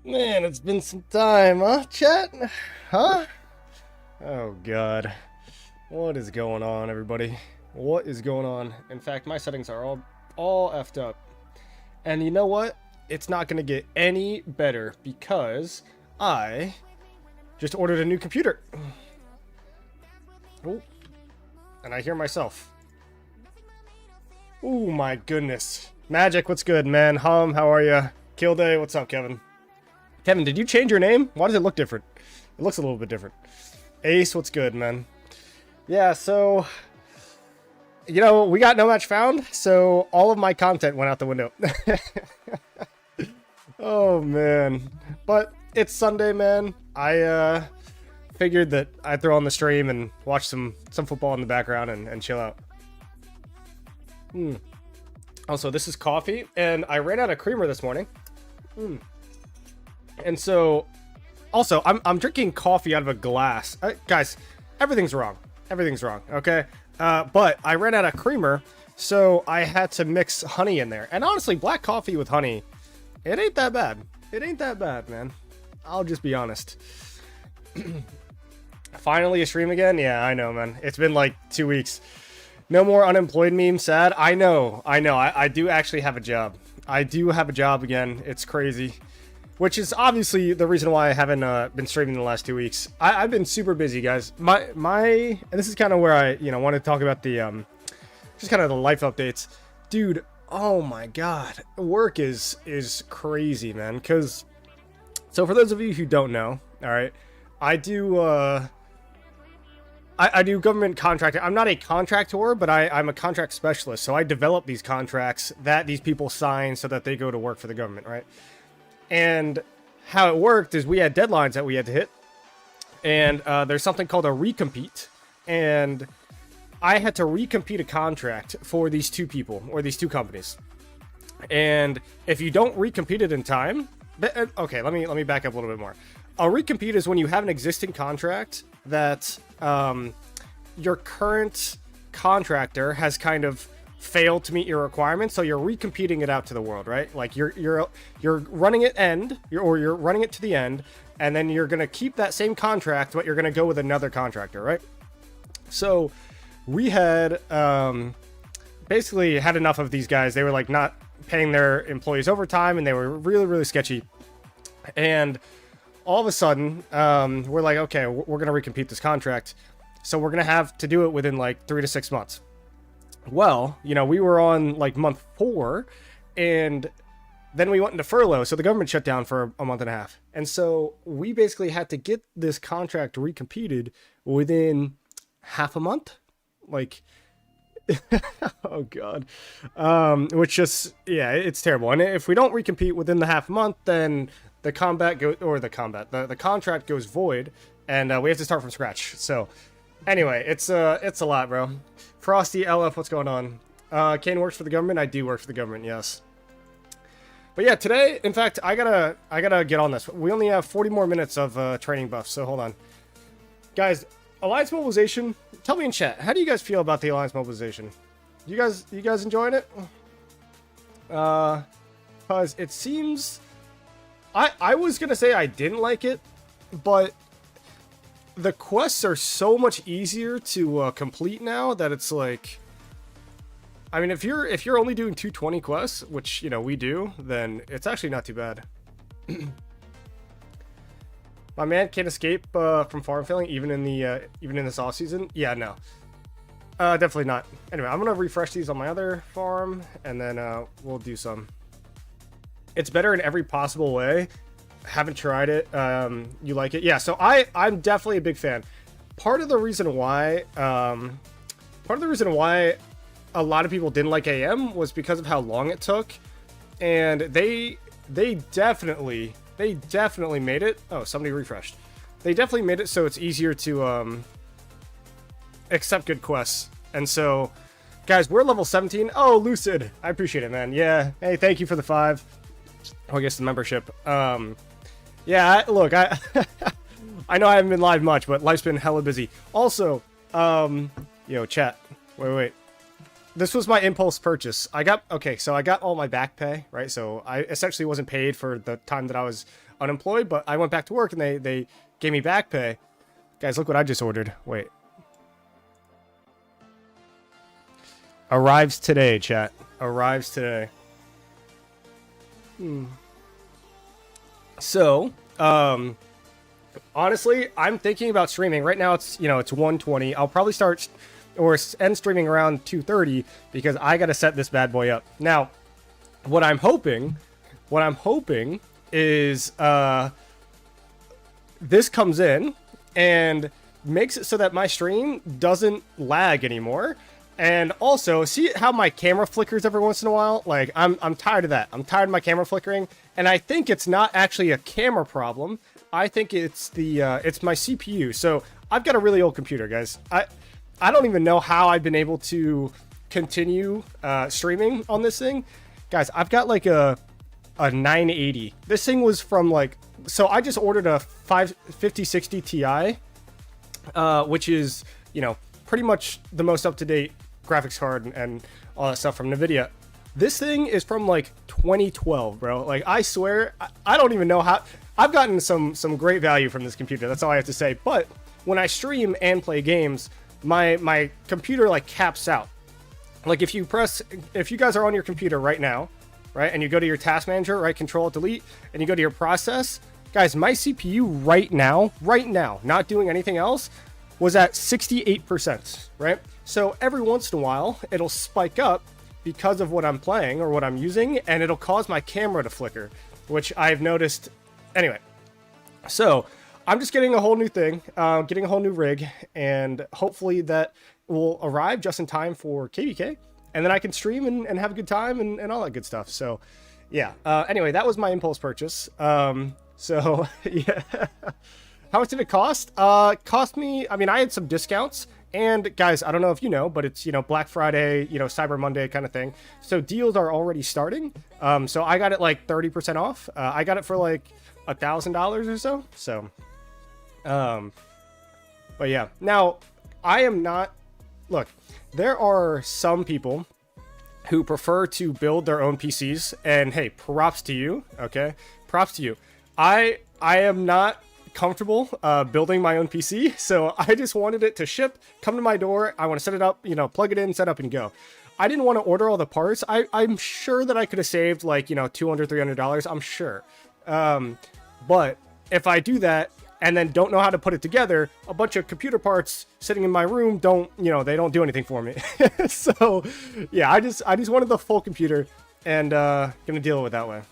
Man, it's been some time, huh, chat? Huh? Oh, God. What is going on, everybody? What is going on? In fact, my settings are all effed up. And you know what? It's not going to get any better because I just ordered a new computer. Oh, and I hear myself. Oh, my goodness. Magic, what's good, man? How are ya? Killday, what's up, Kevin? Kevin, did you change your name? Why does it look different? It looks a little bit different. Ace, what's good, man? Yeah, so, you know, we got no match found, so all of my content went out the window. Oh, man. But it's Sunday, man. I figured that I'd throw on the stream and watch some football in the background and chill out. Also, this is coffee, and I ran out of creamer this morning. And so, also, I'm drinking coffee out of a glass. Guys, everything's wrong. Everything's wrong, okay? But I ran out of creamer, so I had to mix honey in there. And honestly, black coffee with honey, it ain't that bad. It ain't that bad, man. I'll just be honest. Finally a stream again? Yeah, I know, man. It's been like 2 weeks. No more unemployed meme, sad. I know. I do actually have a job. I do have a job again. It's crazy. Which is obviously the reason why I haven't been streaming in the last 2 weeks. I've been super busy, guys. And this is kind of where I, want to talk about the, just kind of the life updates. Dude, oh my god. Work is crazy, man. So for those of you who don't know, alright, I do, I do government contracting. I'm not a contractor, but I'm a contract specialist. So I develop these contracts that these people sign so that they go to work for the government, right? And how it worked is we had deadlines that we had to hit. And there's something called a recompete. And I had to recompete a contract for these two people, or these two companies. And if you don't recompete it in time... Okay, let me back up a little bit more. A recompete is when you have an existing contract that your current contractor has kind of failed to meet your requirements, so you're recompeting it out to the world, right? Like you're running it you're running it to the end, and then you're gonna keep that same contract, but you're gonna go with another contractor, right? So we had basically had enough of these guys. They were like not paying their employees overtime, and they were really sketchy. And all of a sudden, we're like, okay, we're gonna recompete this contract, so we're gonna have to do it within like 3 to 6 months. Well, we were on like month 4, and then we went into furlough, so the government shut down for a month and a half. And so we basically had to get this contract recompeted within half a month. Like, oh god. Which just, yeah, it's terrible. And if we don't recompete within the half month, then the contract goes void, and we have to start from scratch. So anyway, it's a lot, bro. Frosty LF, what's going on? Kane works for the government. I do work for the government, yes. But yeah, today, in fact, I gotta get on this. We only have 40 more minutes of training buffs, so hold on, guys. Alliance mobilization. Tell me in chat, how do you guys feel about the alliance mobilization? You guys enjoying it? Cause it seems, I was gonna say I didn't like it, but the quests are so much easier to complete now that it's like, I mean, if you're only doing 220 quests, which we do, then it's actually not too bad. My man can't escape from farm failing even in this off season. Yeah, no, definitely not. Anyway, I'm gonna refresh these on my other farm, and then we'll do some. It's better in every possible way. Haven't tried it. You like it? Yeah, so I'm definitely a big fan. Part of the reason why a lot of people didn't like AM was because of how long it took, and they definitely made it. Oh, somebody refreshed. They definitely made it so it's easier to accept good quests. And so, guys, we're level 17. Oh, Lucid, I appreciate it, man. Yeah, hey, thank you for the 5. Oh, I guess the membership. Yeah, look, I I know I haven't been live much, but life's been hella busy. Also, yo, chat. Wait. This was my impulse purchase. So I got all my back pay, right? So I essentially wasn't paid for the time that I was unemployed, but I went back to work and they gave me back pay. Guys, look what I just ordered. Wait. Arrives today, chat. Arrives today. So, honestly, I'm thinking about streaming. Right now it's, it's 1:20. I'll probably start or end streaming around 2:30 because I got to set this bad boy up. Now, what I'm hoping is this comes in and makes it so that my stream doesn't lag anymore. And also, see how my camera flickers every once in a while? Like, I'm tired of that. I'm tired of my camera flickering. And I think it's not actually a camera problem. I think it's it's my CPU. So I've got a really old computer, guys. I don't even know how I've been able to continue streaming on this thing. Guys, I've got like a 980. This thing was from like, so I just ordered a 5060 Ti, which is, pretty much the most up-to-date graphics card and all that stuff from NVIDIA. This thing is from like 2012, bro. Like, I swear, I don't even know how. I've gotten some great value from this computer. That's all I have to say. But when I stream and play games, my computer like caps out. Like, if you guys are on your computer right now, right, and you go to your task manager, right, Control Delete, and you go to your process, guys, my CPU right now, not doing anything else, was at 68%, right? So every once in a while, it'll spike up because of what I'm playing or what I'm using, and it'll cause my camera to flicker, which I've noticed. Anyway, so I'm just getting a whole new thing, getting a whole new rig, and hopefully that will arrive just in time for KVK, and then I can stream and have a good time and all that good stuff. So, yeah. Anyway, that was my impulse purchase. So, yeah. How much did it cost? Cost me, I mean, I had some discounts. And guys, I don't know if you know, but it's, Black Friday, Cyber Monday kind of thing. So deals are already starting. So I got it like 30% off. I got it for like $1,000 or so. So, but yeah. Now, I am not, look, there are some people who prefer to build their own PCs. And hey, props to you, okay? Props to you. I am not comfortable building my own PC, so I just wanted it to ship, come to my door. I want to set it up, plug it in, set up and go. I didn't want to order all the parts. I'm sure that I could have saved like, $200, $300. I'm sure. But if I do that and then don't know how to put it together, a bunch of computer parts sitting in my room don't, they don't do anything for me. So yeah, I just wanted the full computer and gonna deal with it that way.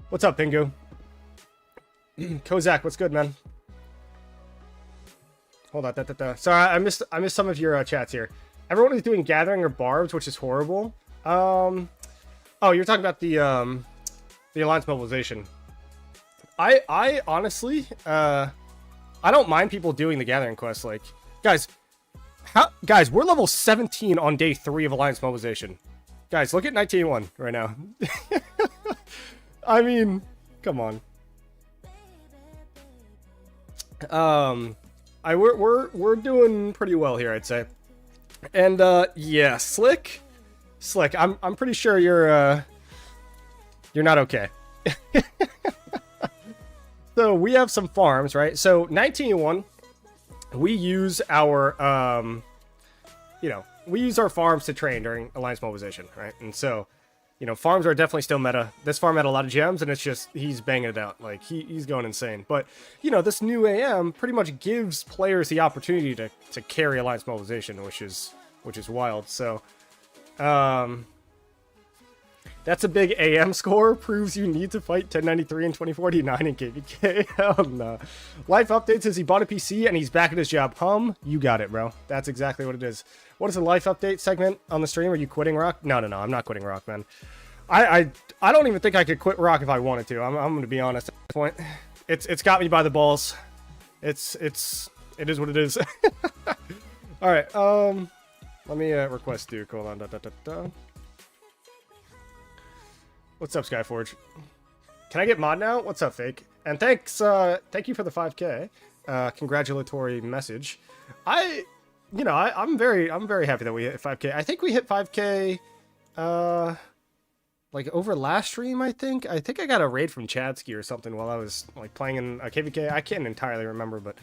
What's up, Pingu? Kozak, what's good, man? Hold on. Sorry, I missed some of your chats here. Everyone is doing gathering or barbs, which is horrible. Oh, you're talking about the alliance mobilization. I honestly, I don't mind people doing the gathering quest. Like, guys, we're level 17 on day 3 of alliance mobilization. Guys, look at 1981 right now. I mean, come on. We're doing pretty well here, I'd say. And yeah, Slick, I'm pretty sure you're not okay. So we have some farms, right? So 1901, we use our we use our farms to train during alliance mobilization, right? And so, farms are definitely still meta. This farm had a lot of gems, and it's just, he's banging it out. Like, he's going insane. But, this new AM pretty much gives players the opportunity to carry alliance mobilization, which is wild. So, that's a big AM score. Proves you need to fight 1093 and 2049 in KVK. Hell no. Life update says he bought a PC and he's back at his job. You got it, bro. That's exactly what it is. What is a life update segment on the stream? Are you quitting Rock? No. I'm not quitting Rock, man. I don't even think I could quit Rock if I wanted to. I'm going to be honest at this point. It's got me by the balls. It is what it is. All right. Let me request Duke. Hold on. What's up, Skyforge? Can I get mod now? What's up, Fake? And thank you for the 5K congratulatory message. I'm very happy that we hit 5K. I think we hit 5K like over last stream, I think I got a raid from Chadsky or something while I was like playing in a KVK. I can't entirely remember, but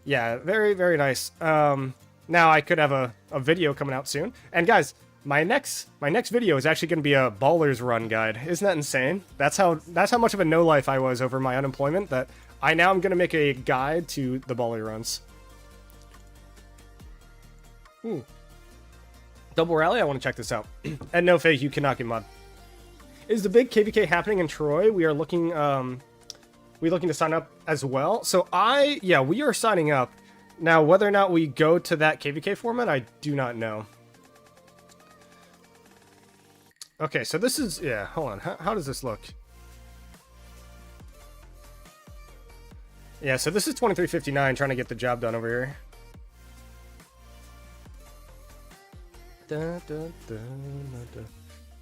yeah, very, very nice. Now I could have a video coming out soon. And guys, my next video is actually going to be a Ballers Run guide. Isn't that insane? That's how much of a no life I was over my unemployment that I now am going to make a guide to the Baller Runs. Double rally, I want to check this out. And no fake, you cannot get mod. Is the big KVK happening in Troy? We are looking to sign up as well. So yeah, we are signing up. Now, whether or not we go to that KVK format, I do not know. Okay, so this is, yeah, hold on. How does this look? Yeah, so this is 2359 trying to get the job done over here.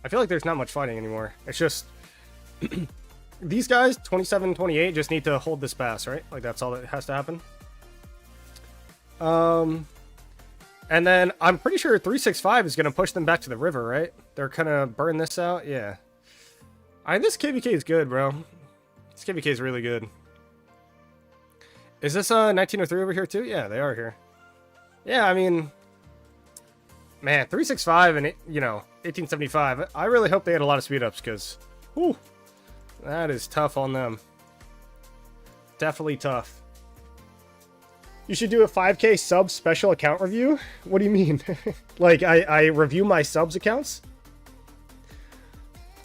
I feel like there's not much fighting anymore. It's just these guys, 27, 28, just need to hold this pass, right? Like that's all that has to happen. And then I'm pretty sure 365 is gonna push them back to the river, right? They're gonna burn this out, yeah. This KVK is good, bro. This KVK is really good. Is this 1903 over here too? Yeah, they are here. Yeah, I mean, man, 365 and, you know, 1875. I really hope they had a lot of speed ups because, whew, that is tough on them. Definitely tough. You should do a 5K sub special account review? What do you mean? Like, I review my subs accounts?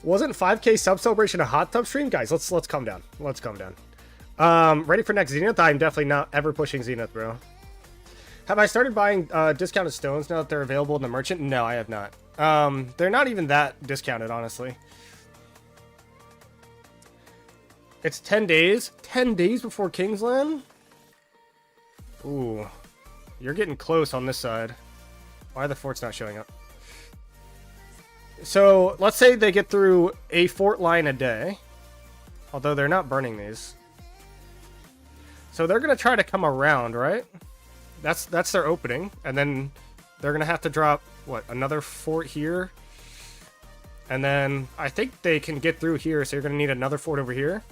Wasn't 5K sub celebration a hot tub stream? Guys, let's calm down. Let's calm down. Ready for next Zenith? I'm definitely not ever pushing Zenith, bro. Have I started buying discounted stones now that they're available in the merchant? No, I have not. They're not even that discounted, honestly. It's 10 days? 10 days before Kingsland? Ooh. You're getting close on this side. Why are the forts not showing up? So, let's say they get through a fort line a day. Although they're not burning these. So they're going to try to come around, right? That's their opening. And then they're going to have to drop, what, another fort here? And then I think they can get through here, so you're going to need another fort over here.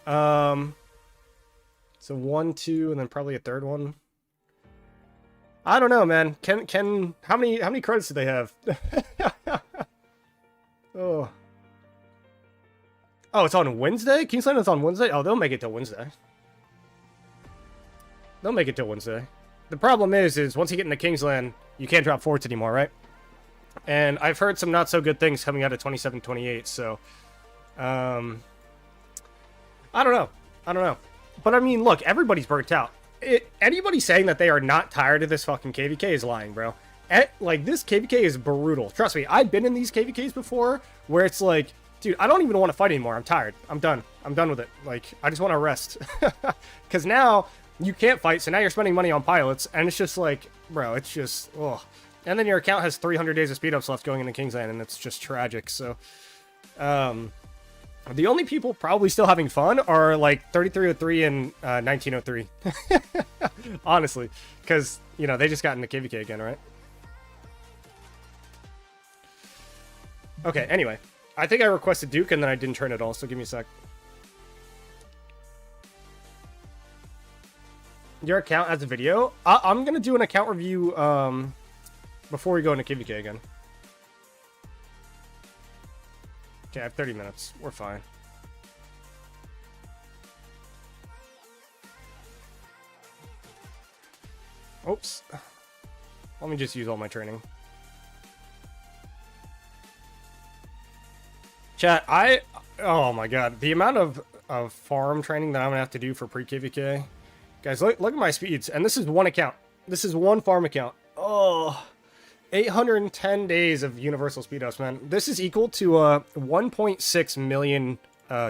So 1, 2, and then probably a third one. I don't know, man. How many credits do they have? Oh. Oh, it's on Wednesday? Kingsland is on Wednesday? Oh, they'll make it till Wednesday. They'll make it till Wednesday. The problem is once you get into Kingsland, you can't drop forts anymore, right? And I've heard some not so good things coming out of 27-28, so I don't know. But I mean, look, everybody's burnt out. Anybody saying that they are not tired of this fucking KVK is lying, bro. Like, this KVK is brutal. Trust me, I've been in these KVKs before where it's like, dude, I don't even want to fight anymore. I'm tired. I'm done. I'm done with it. Like, I just want to rest. Because now you can't fight, so now you're spending money on pilots, and it's just like, bro, it's just, ugh. And then your account has 300 days of speed ups left going into Kingsland, and it's just tragic. So, the only people probably still having fun are like 3303 and 1903. Honestly, because, you know, they just got into KVK again, right? Okay, anyway. I think I requested Duke and then I didn't turn it all, so give me a sec. Your account has a video? I'm going to do an account review before we go into KVK again. Okay, I have 30 minutes. We're fine. Oops. Let me just use all my training. Chat, oh my god. The amount of farm training that I'm going to have to do for pre-KVK. Guys, look at my speeds. And this is one account. This is one farm account. Oh, 810 days of universal speed ups, man. This is equal to 1.6 million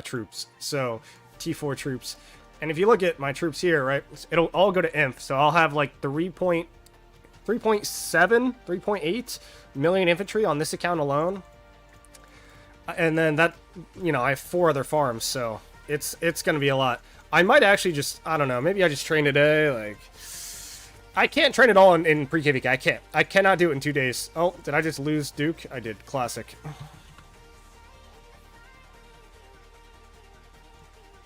troops. So, T4 troops. And if you look at my troops here, right, it'll all go to inf. So I'll have like 3.7, 3.8 million infantry on this account alone. And then that, you know, I have 4 other farms, so it's going to be a lot. I might actually just, I don't know, maybe I just train today, like... I can't train it all in pre-KVK. I can't. I cannot do it in 2 days. Oh, did I just lose Duke? I did. Classic.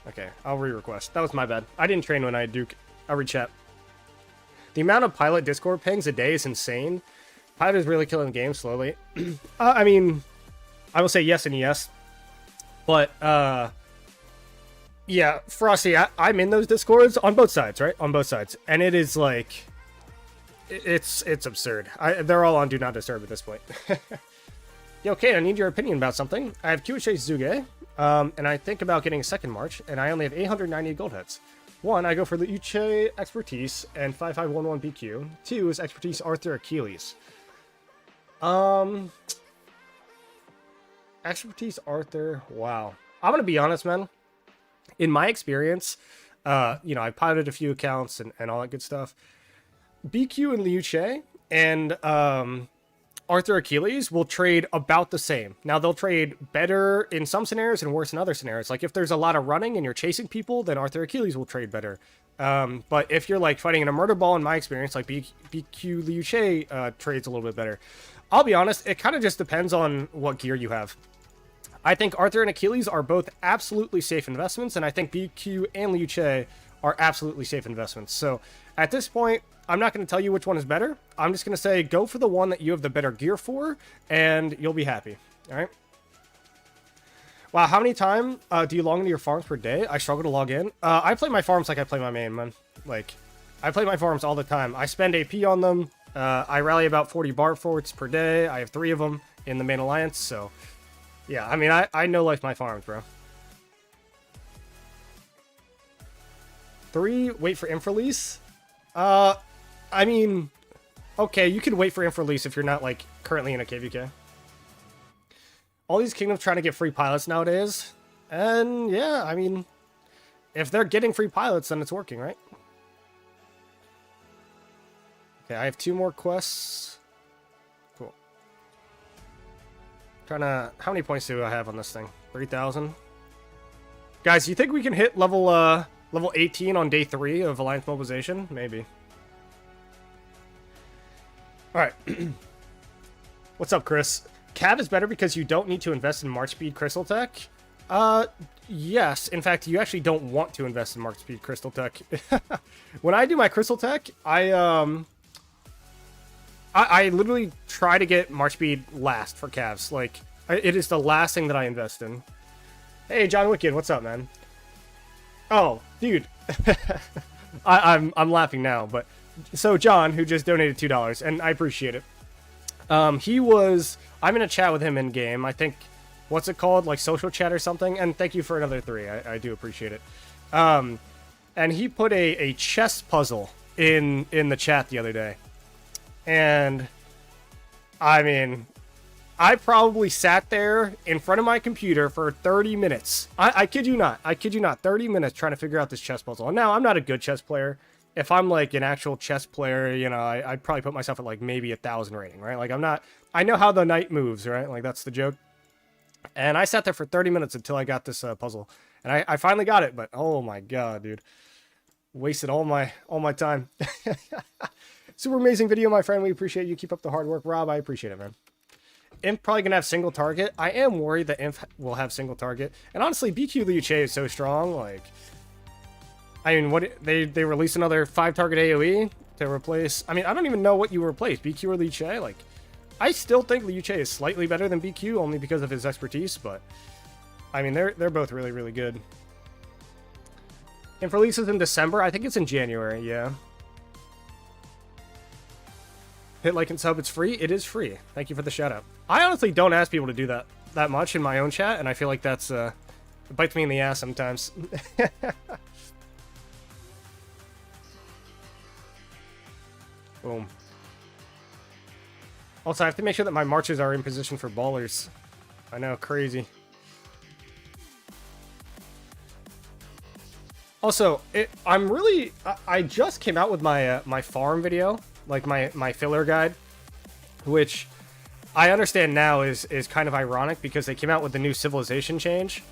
Okay, I'll re-request. That was my bad. I didn't train when I had Duke. I'll re-chat. The amount of Pilot Discord pings a day is insane. Pilot is really killing the game slowly. I mean, I will say yes and yes. But, yeah, Frosty, I'm in those Discords on both sides, right? On both sides. And it is like... It's absurd. They're all on Do Not Disturb at this point. Yo, Kate, I need your opinion about something. I have QHA Zuge, and I think about getting a second March, and I only have 898 gold hits. 1, I go for the Uche Expertise and 5511 BQ. 2 is Expertise Arthur Achilles. Expertise Arthur, wow. I'm gonna be honest, man. In my experience, you know, I piloted a few accounts and all that good stuff. BQ and Liu Che and Arthur Achilles will trade about the same. Now, they'll trade better in some scenarios and worse in other scenarios. Like, if there's a lot of running and you're chasing people, then Arthur Achilles will trade better. But if you're, like, fighting in a murder ball, in my experience, like, BQ Liu Che trades a little bit better. I'll be honest, it kind of just depends on what gear you have. I think Arthur and Achilles are both absolutely safe investments, and I think BQ and Liu Che are absolutely safe investments. So, at this point, I'm not going to tell you which one is better. I'm just going to say go for the one that you have the better gear for, and you'll be happy. All right? Wow, how many times do you log into your farms per day? I struggle to log in. I play my farms like I play my main, man. Like, I play my farms all the time. I spend AP on them. I rally about 40 bar forts per day. I have 3 of them in the main alliance, so... Yeah, I mean, I know life my farms, bro. 3, wait for inf release. I mean, okay, you can wait for inf release if you're not, like, currently in a KVK. All these kingdoms trying to get free pilots nowadays. And, yeah, I mean, if they're getting free pilots, then it's working, right? Okay, I have 2 more quests. Cool. Trying to... How many points do I have on this thing? 3,000? Guys, you think we can hit level 18 on day 3 of Alliance Mobilization? Maybe. Alright. What's up, Chris? Cav is better because you don't need to invest in March Speed Crystal Tech? Yes. In fact, you actually don't want to invest in March Speed Crystal Tech. When I do my Crystal Tech, I literally try to get March Speed last for Cavs. Like, it is the last thing that I invest in. Hey, John Wicked, what's up, man? Oh, dude. I'm laughing now, but... So, John, who just donated $2, and I appreciate it. He was... I'm in a chat with him in-game. I think... What's it called? Like, social chat or something? And thank you for another 3. I do appreciate it. And he put a chess puzzle in the chat the other day. And... I mean... I probably sat there in front of my computer for 30 minutes. I kid you not. I kid you not. 30 minutes trying to figure out this chess puzzle. And now, I'm not a good chess player. If I'm, like, an actual chess player, you know, I'd probably put myself at, like, maybe 1,000 rating, right? Like, I'm not... I know how the knight moves, right? Like, that's the joke. And I sat there for 30 minutes until I got this puzzle. And I finally got it, but oh my god, dude. Wasted all my time. Super amazing video, my friend. We appreciate you. Keep up the hard work. Rob, I appreciate it, man. Imp probably gonna have single target. I am worried that Imp will have single target. And honestly, BQ Liu Che is so strong, like... I mean, what they released another 5-target AoE to replace... I mean, I don't even know what you replace, BQ or Liu Che. Like, I still think Liu Che is slightly better than BQ, only because of his expertise, but... I mean, they're both really, really good. Inf releases in December. I think it's in January, yeah. Hit like and sub, it's free? It is free. Thank you for the shout-out. I honestly don't ask people to do that much in my own chat, and I feel like that's... it bites me in the ass sometimes. Boom. Also, I have to make sure that my marches are in position for ballers. I know, crazy. Also, I'm really... I just came out with my my farm video, like my filler guide, which I understand now is kind of ironic because they came out with the new civilization change.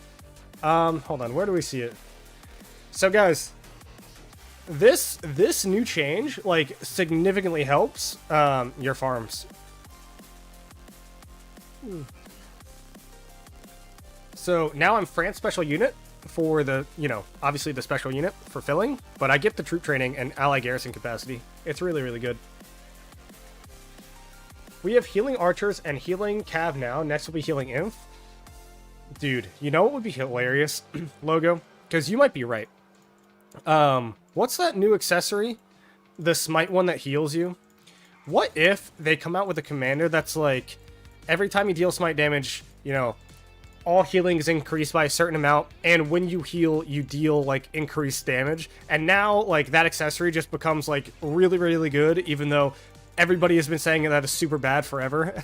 Hold on, where do we see it? So, guys... This new change, like, significantly helps your farms. So now I'm France special unit, for the, obviously the special unit for filling, but I get the troop training and ally garrison capacity. It's really, really good. We have healing archers and healing cav now. Next will be healing inf. Dude, you know what would be hilarious, Logo? Because you might be right. What's that new accessory? The smite one that heals you? What if they come out with a commander that's like, every time you deal smite damage, all healing is increased by a certain amount, and when you heal, you deal, like, increased damage. And now, like, that accessory just becomes, like, really, really good, even though everybody has been saying that is super bad forever.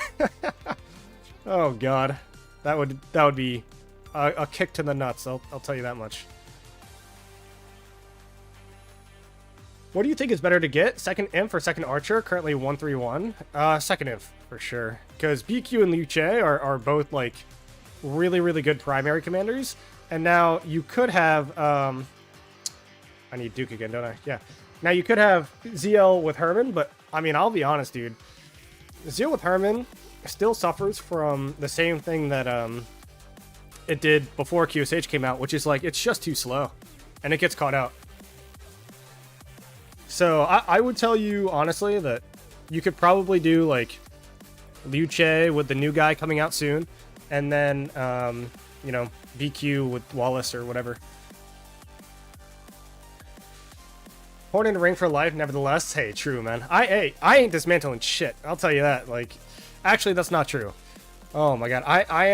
Oh, God. That would be a kick to the nuts, I'll tell you that much. What do you think is better to get? Second Inf or second Archer? Currently 131. Second Inf, for sure. Because BQ and Liu Che are both, like, really, really good primary commanders. And now you could have... I need Duke again, don't I? Yeah. Now you could have ZL with Herman, but, I mean, I'll be honest, dude. ZL with Herman still suffers from the same thing that it did before QSH came out, which is, like, it's just too slow. And it gets caught out. So I would tell you, honestly, that you could probably do, like, Liu Che with the new guy coming out soon, and then, BQ with Wallace or whatever. Horn in the ring for life, nevertheless. Hey, true, man. I ain't dismantling shit. I'll tell you that. Like, actually, that's not true. Oh my god. I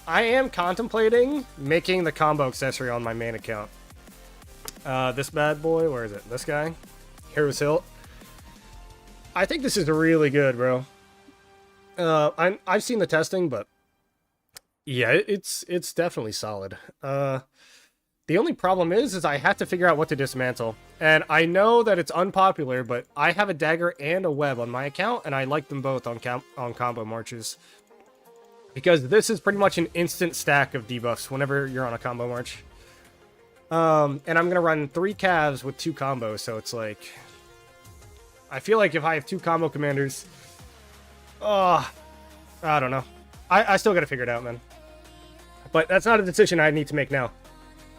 am contemplating making the combo accessory on my main account. This bad boy, where is it? This guy? Heroes Hilt. I think this is really good, bro. I've seen the testing, but yeah, it's definitely solid. The only problem is I have to figure out what to dismantle. And I know that it's unpopular, but I have a dagger and a web on my account, and I like them both on combo marches. Because this is pretty much an instant stack of debuffs whenever you're on a combo march. And I'm going to run 3 calves with 2 combos, so it's like... I feel like if I have 2 combo commanders... I don't know. I still got to figure it out, man. But that's not a decision I need to make now.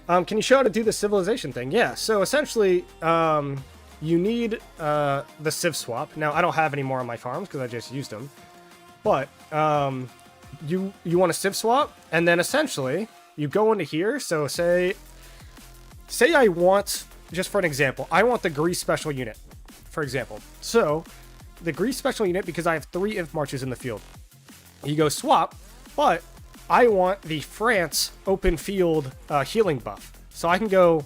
Can you show how to do the civilization thing? Yeah, so essentially, you need the civ swap. Now, I don't have any more on my farms because I just used them. But you want a civ swap, and then essentially, you go into here. So say I want, just for an example, I want the Greece special unit, for example. So, the Greece special unit, because I have 3 inf marches in the field. You go swap, but I want the France open field healing buff. So I can go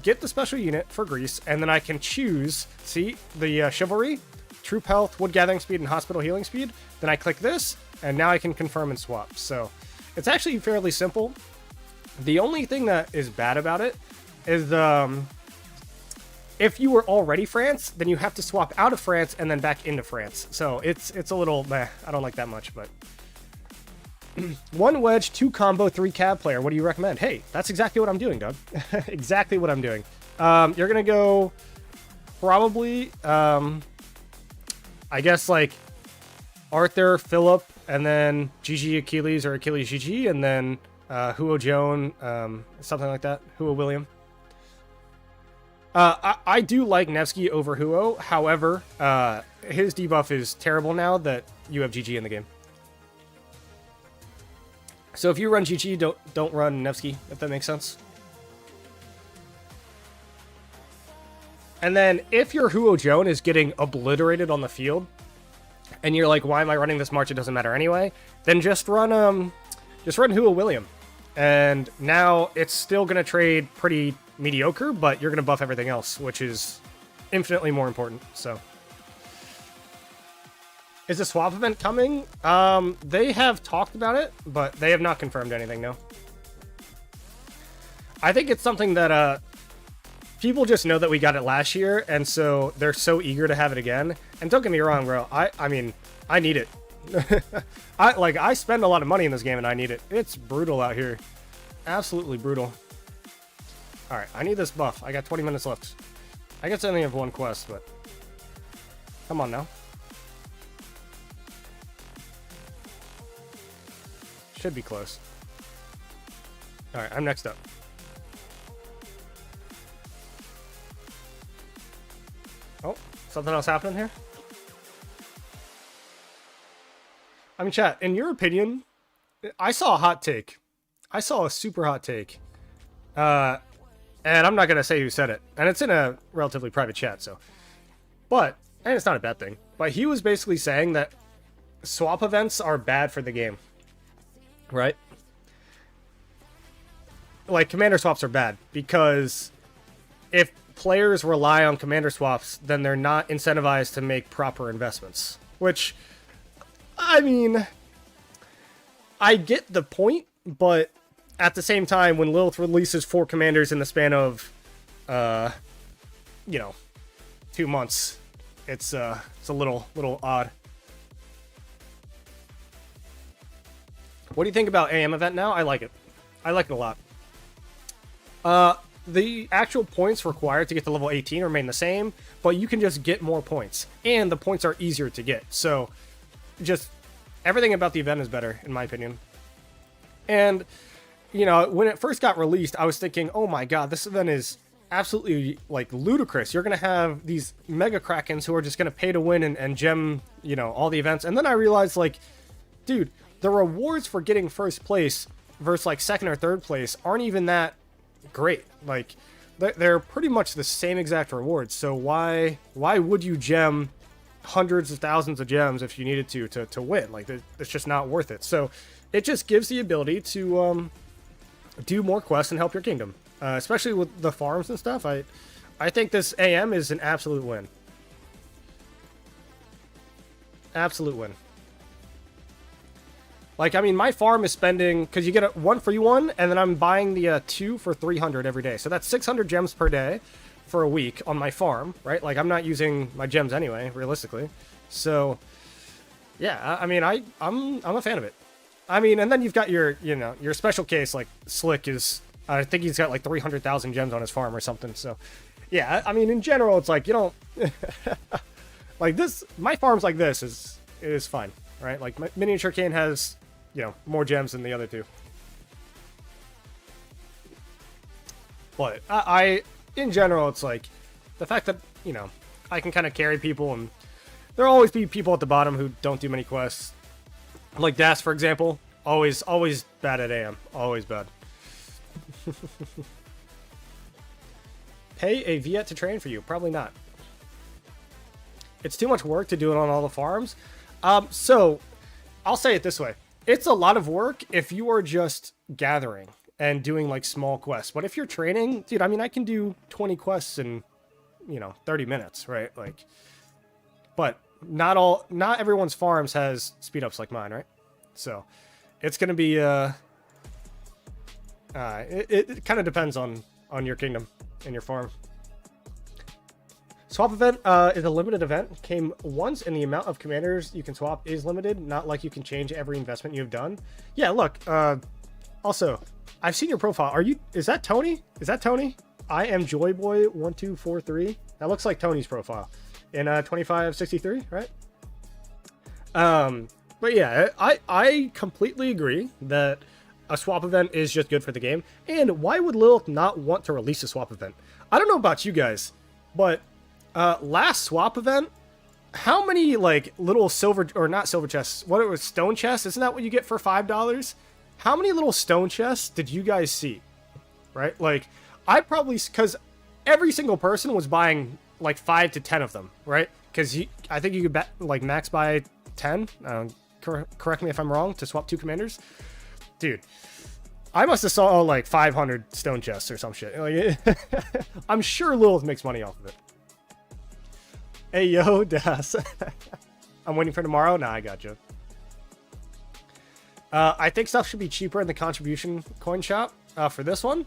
get the special unit for Greece, and then I can choose, see, the Chivalry, Troop Health, Wood Gathering Speed, and Hospital Healing Speed. Then I click this, and now I can confirm and swap. So it's actually fairly simple. The only thing that is bad about it is if you were already France, then you have to swap out of France and then back into France. So it's a little meh. I don't like that much, but 1 wedge, 2 combo, 3 cab player. What do you recommend? Hey, that's exactly what I'm doing, Doug. Exactly what I'm doing. You're gonna go probably I guess like Arthur, Philip, and then GG Achilles or Achilles GG, and then Huo Joan, something like that. Huo William. I do like Nevsky over Huo. However, his debuff is terrible now that you have GG in the game. So if you run GG, don't run Nevsky, if that makes sense. And then if your Huo Joan is getting obliterated on the field, and you're like, why am I running this march? It doesn't matter anyway. Then just run Huo William. And now it's still gonna trade pretty mediocre, but you're gonna buff everything else, which is infinitely more important. So, is the swap event coming? They have talked about it, but they have not confirmed anything. No. I think it's something that people just know that we got it last year, and so they're so eager to have it again. And don't get me wrong, bro. I mean, I need it. I spend a lot of money in this game, and I need it. It's brutal out here. Absolutely brutal. All right, I need this buff. I got 20 minutes left. I guess I only have 1 quest, but come on now. Should be close. All right, I'm next up. Something else happening here? I mean, chat, in your opinion, I saw a hot take. I saw a super hot take. And I'm not going to say who said it. And it's in a relatively private chat, so. But, and it's not a bad thing. But he was basically saying that swap events are bad for the game. Right? Like, commander swaps are bad. Because if players rely on commander swaps, then they're not incentivized to make proper investments. Which, I mean, I get the point, but at the same time, when Lilith releases 4 commanders in the span of, 2 months, it's a little odd. What do you think about AM event now? I like it. I like it a lot. The actual points required to get to level 18 remain the same, but you can just get more points, and the points are easier to get. So, just everything about the event is better, in my opinion. And, when it first got released, I was thinking, oh my god, this event is absolutely, like, ludicrous. You're going to have these Mega Krakens who are just going to pay to win and gem, all the events. And then I realized, like, dude, the rewards for getting first place versus, like, second or third place aren't even that great. Like, they're pretty much the same exact rewards. So why would you gem hundreds of thousands of gems if you needed to win? Like, it's just not worth it. So it just gives the ability to do more quests and help your kingdom, especially with the farms and stuff. I think this AM is an absolute win. Absolute win. Like, I mean, my farm is spending, because you get a 1 for 1, and then I'm buying the 2 for 300 every day. So that's 600 gems per day for a week on my farm, right? Like, I'm not using my gems anyway, realistically. So, yeah, I mean, I'm a fan of it. I mean, and then you've got your, your special case, like, Slick is, I think he's got like 300,000 gems on his farm or something. So, yeah, I mean, in general, it's like, you don't, like this, my farms like this is fine, right? Like, Miniature Cane has, more gems than the other two. But I in general, it's like the fact that, I can kind of carry people, and there'll always be people at the bottom who don't do many quests. Like Das, for example, always bad at AM. Always bad. Pay a Viet to train for you? Probably not. It's too much work to do it on all the farms. So, I'll say it this way. It's a lot of work if you are just gathering and doing, like, small quests. But if you're training, dude, I mean, I can do 20 quests in, 30 minutes, right? Like, but not everyone's farms has speed ups like mine, right? So, it's going to be, it kind of depends on your kingdom and your farm. Swap event is a limited event. Came once, and the amount of commanders you can swap is limited. Not like you can change every investment you've done. Yeah, look. Also, I've seen your profile. Is that Tony? Is that Tony? I am Joyboy1243. That looks like Tony's profile in 2563, right? But yeah, I completely agree that a swap event is just good for the game. And why would Lilith not want to release a swap event? I don't know about you guys, but last swap event, how many, like, little silver, or not silver chests, what it was, stone chests? Isn't that what you get for $5? How many little stone chests did you guys see? Right? Like, I probably, because every single person was buying, like, 5 to 10 of them, right? Because I think you could, like, max buy 10. Correct me if I'm wrong, to swap 2 commanders. Dude, I must have saw, like, 500 stone chests or some shit. Like, I'm sure Lilith makes money off of it. Hey, yo, Das. I'm waiting for tomorrow? Nah, I got you. I think stuff should be cheaper in the contribution coin shop for this one.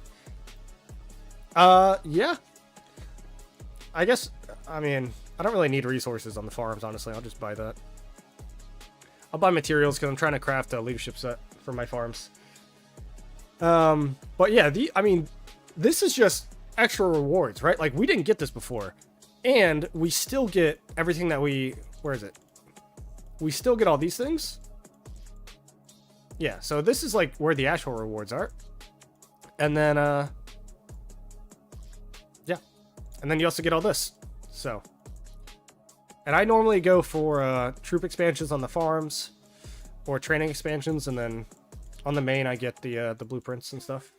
Yeah. I guess, I mean, I don't really need resources on the farms, honestly. I'll just buy that. I'll buy materials because I'm trying to craft a leadership set for my farms. But yeah, I mean, this is just extra rewards, right? Like, we didn't get this before. And we still get everything that where is it? We still get all these things. Yeah, so this is like where the actual rewards are. And then, yeah. And then you also get all this. So, And I normally go for troop expansions on the farms or training expansions, and then on the main I get the blueprints and stuff.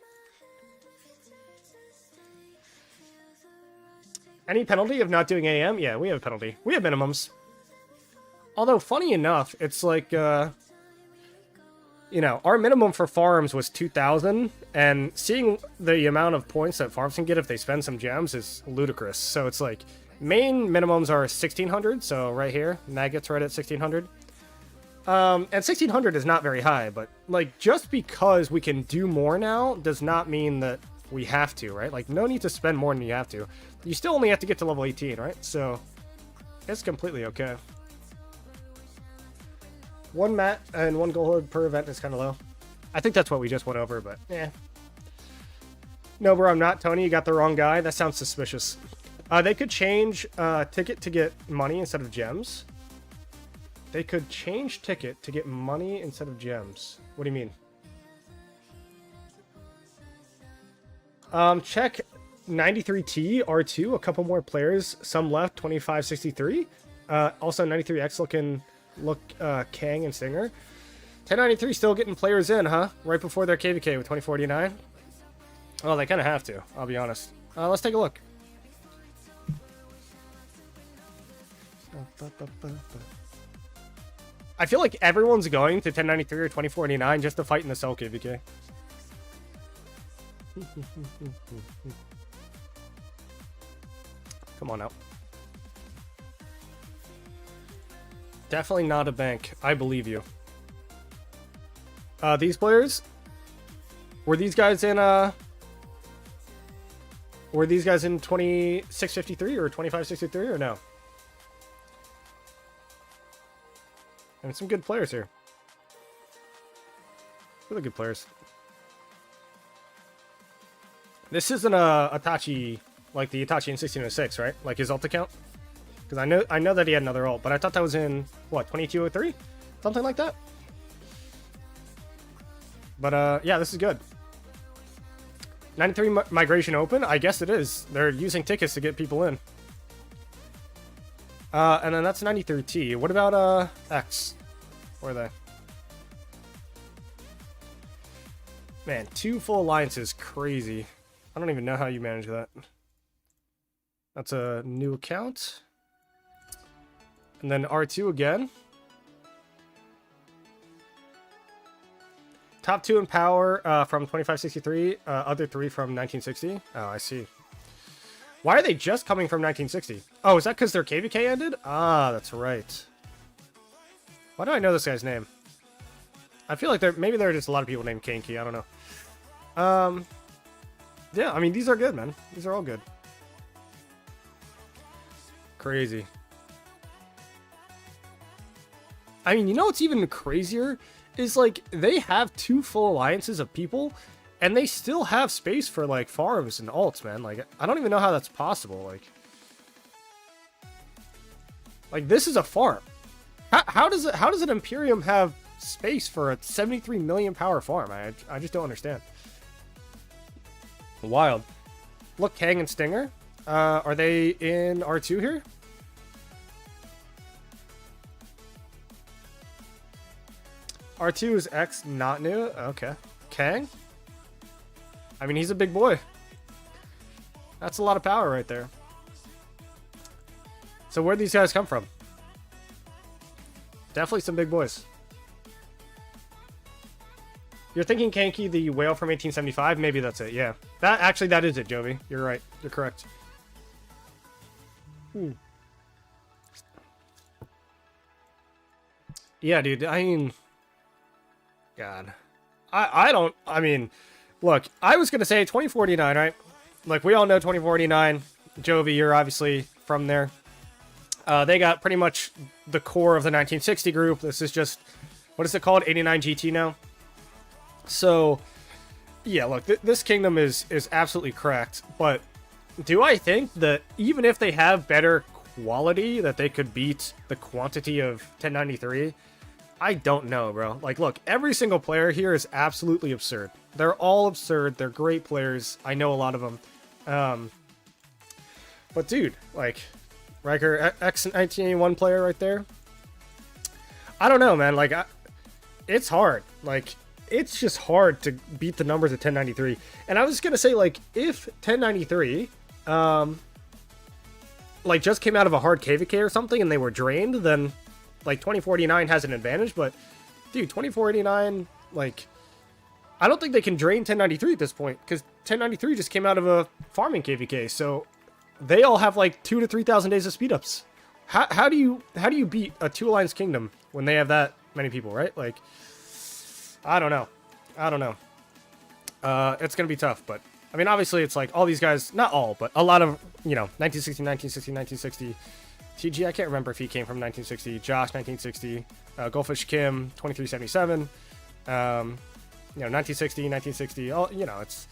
Any penalty of not doing AM? Yeah, we have a penalty. We have minimums. Although, funny enough, it's like, you know, our minimum for farms was 2,000, and seeing the amount of points that farms can get if they spend some gems is ludicrous. So it's like, main minimums are 1,600, so right here, and that gets right at 1,600. And 1,600 is not very high, but, like, just because we can do more now does not mean that we have to, right? Like, no need to spend more than you have to. You still only have to get to level 18, right? So, it's completely okay. 1 mat and 1 gold hood per event is kind of low. I think that's what we just went over, but yeah. No, bro, I'm not. Tony, you got the wrong guy. That sounds suspicious. They could change ticket to get money instead of gems. They could change ticket to get money instead of gems. What do you mean? Check 93T, R2, a couple more players, some left, 2563. Also 93X look Kang and Stinger. 1093 still getting players in, huh? Right before their KVK with 2049. Well, they kind of have to, I'll be honest. Let's take a look. I feel like everyone's going to 1093 or 2049 just to fight in the Cell KVK. Come on out. Definitely not a bank. I believe you. These players? Were these guys in 2653 or 2563 or no? I mean, some good players here. Really good players. This isn't a Itachi, like the Itachi in 1606, right? Like his ult account? Because I know that he had another ult, but I thought that was in, what, 2203? Something like that? But, yeah, this is good. 93 migration open? I guess it is. They're using tickets to get people in. And then that's 93T. What about, X? Where are they? Man, 2 full alliances. Crazy. I don't even know how you manage that. That's a new account. And then R2 again. Top 2 in power from 2563. Other 3 from 1960. Oh, I see. Why are they just coming from 1960? Oh, is that because their KVK ended? Ah, that's right. Why do I know this guy's name? I feel like maybe there are just a lot of people named Kanky. I don't know. Yeah, I mean, these are good, man. These are all good. Crazy. I mean, you know what's even crazier? Is, like, they have 2 full alliances of people, and they still have space for, like, farms and alts, man. Like, I don't even know how that's possible. Like this is a farm. How does an Imperium have space for a 73 million power farm? I just don't understand. Wild. Look, Kang and Stinger. Are they in R2 here? R2 is X, not new. Okay. Kang? I mean, he's a big boy. That's a lot of power right there. So where'd these guys come from? Definitely some big boys. You're thinking Kanky, the whale from 1875? Maybe that's it, yeah. That is it, Jovi. You're right. You're correct. Yeah, dude, I mean... God. I mean, look, I was going to say 2049, right? Like, we all know 2049. Jovi, you're obviously from there. They got pretty much the core of the 1960 group. This is just, what is it called? 89 GT now. So, yeah, look, this kingdom is absolutely cracked. But do I think that even if they have better quality, that they could beat the quantity of 1093? I don't know, bro. Like, look, every single player here is absolutely absurd. They're all absurd. They're great players. I know a lot of them. But, dude, like, Riker, ex-1981 player right there. I don't know, man. Like, it's hard. Like, it's just hard to beat the numbers of 1093. And I was gonna say, like, if 1093, like, just came out of a hard KVK or something and they were drained, then, like, 2049 has an advantage. But, dude, 2489, like, I don't think they can drain 1093 at this point, because 1093 just came out of a farming KVK, so they all have, like, 2,000 to 3,000 days of speed-ups. How do you beat a Two Alliance Kingdom when they have that many people, right? Like, I don't know. It's gonna be tough, but I mean, obviously, it's like all these guys, not all, but a lot of, you know, 1960, TG, I can't remember if he came from 1960, Josh, 1960, Goldfish Kim, 2377, you know, 1960, all, you know, it's,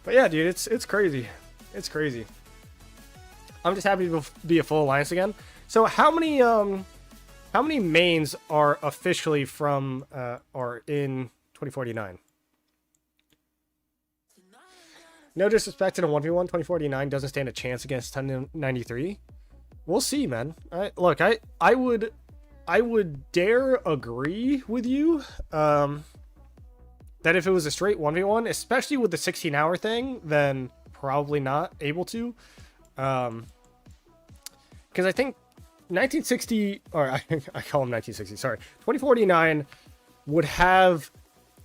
but yeah, dude, it's crazy. It's crazy. I'm just happy to be a full alliance again. So how many mains are officially from, or in 2049? No disrespect to the 1v1, 2049 doesn't stand a chance against 1093. We'll see, man. Look, I would dare agree with you that if it was a straight 1v1, especially with the 16-hour thing, then probably not able to. Because I think 1960, or I call him 1960, sorry. 2049 would have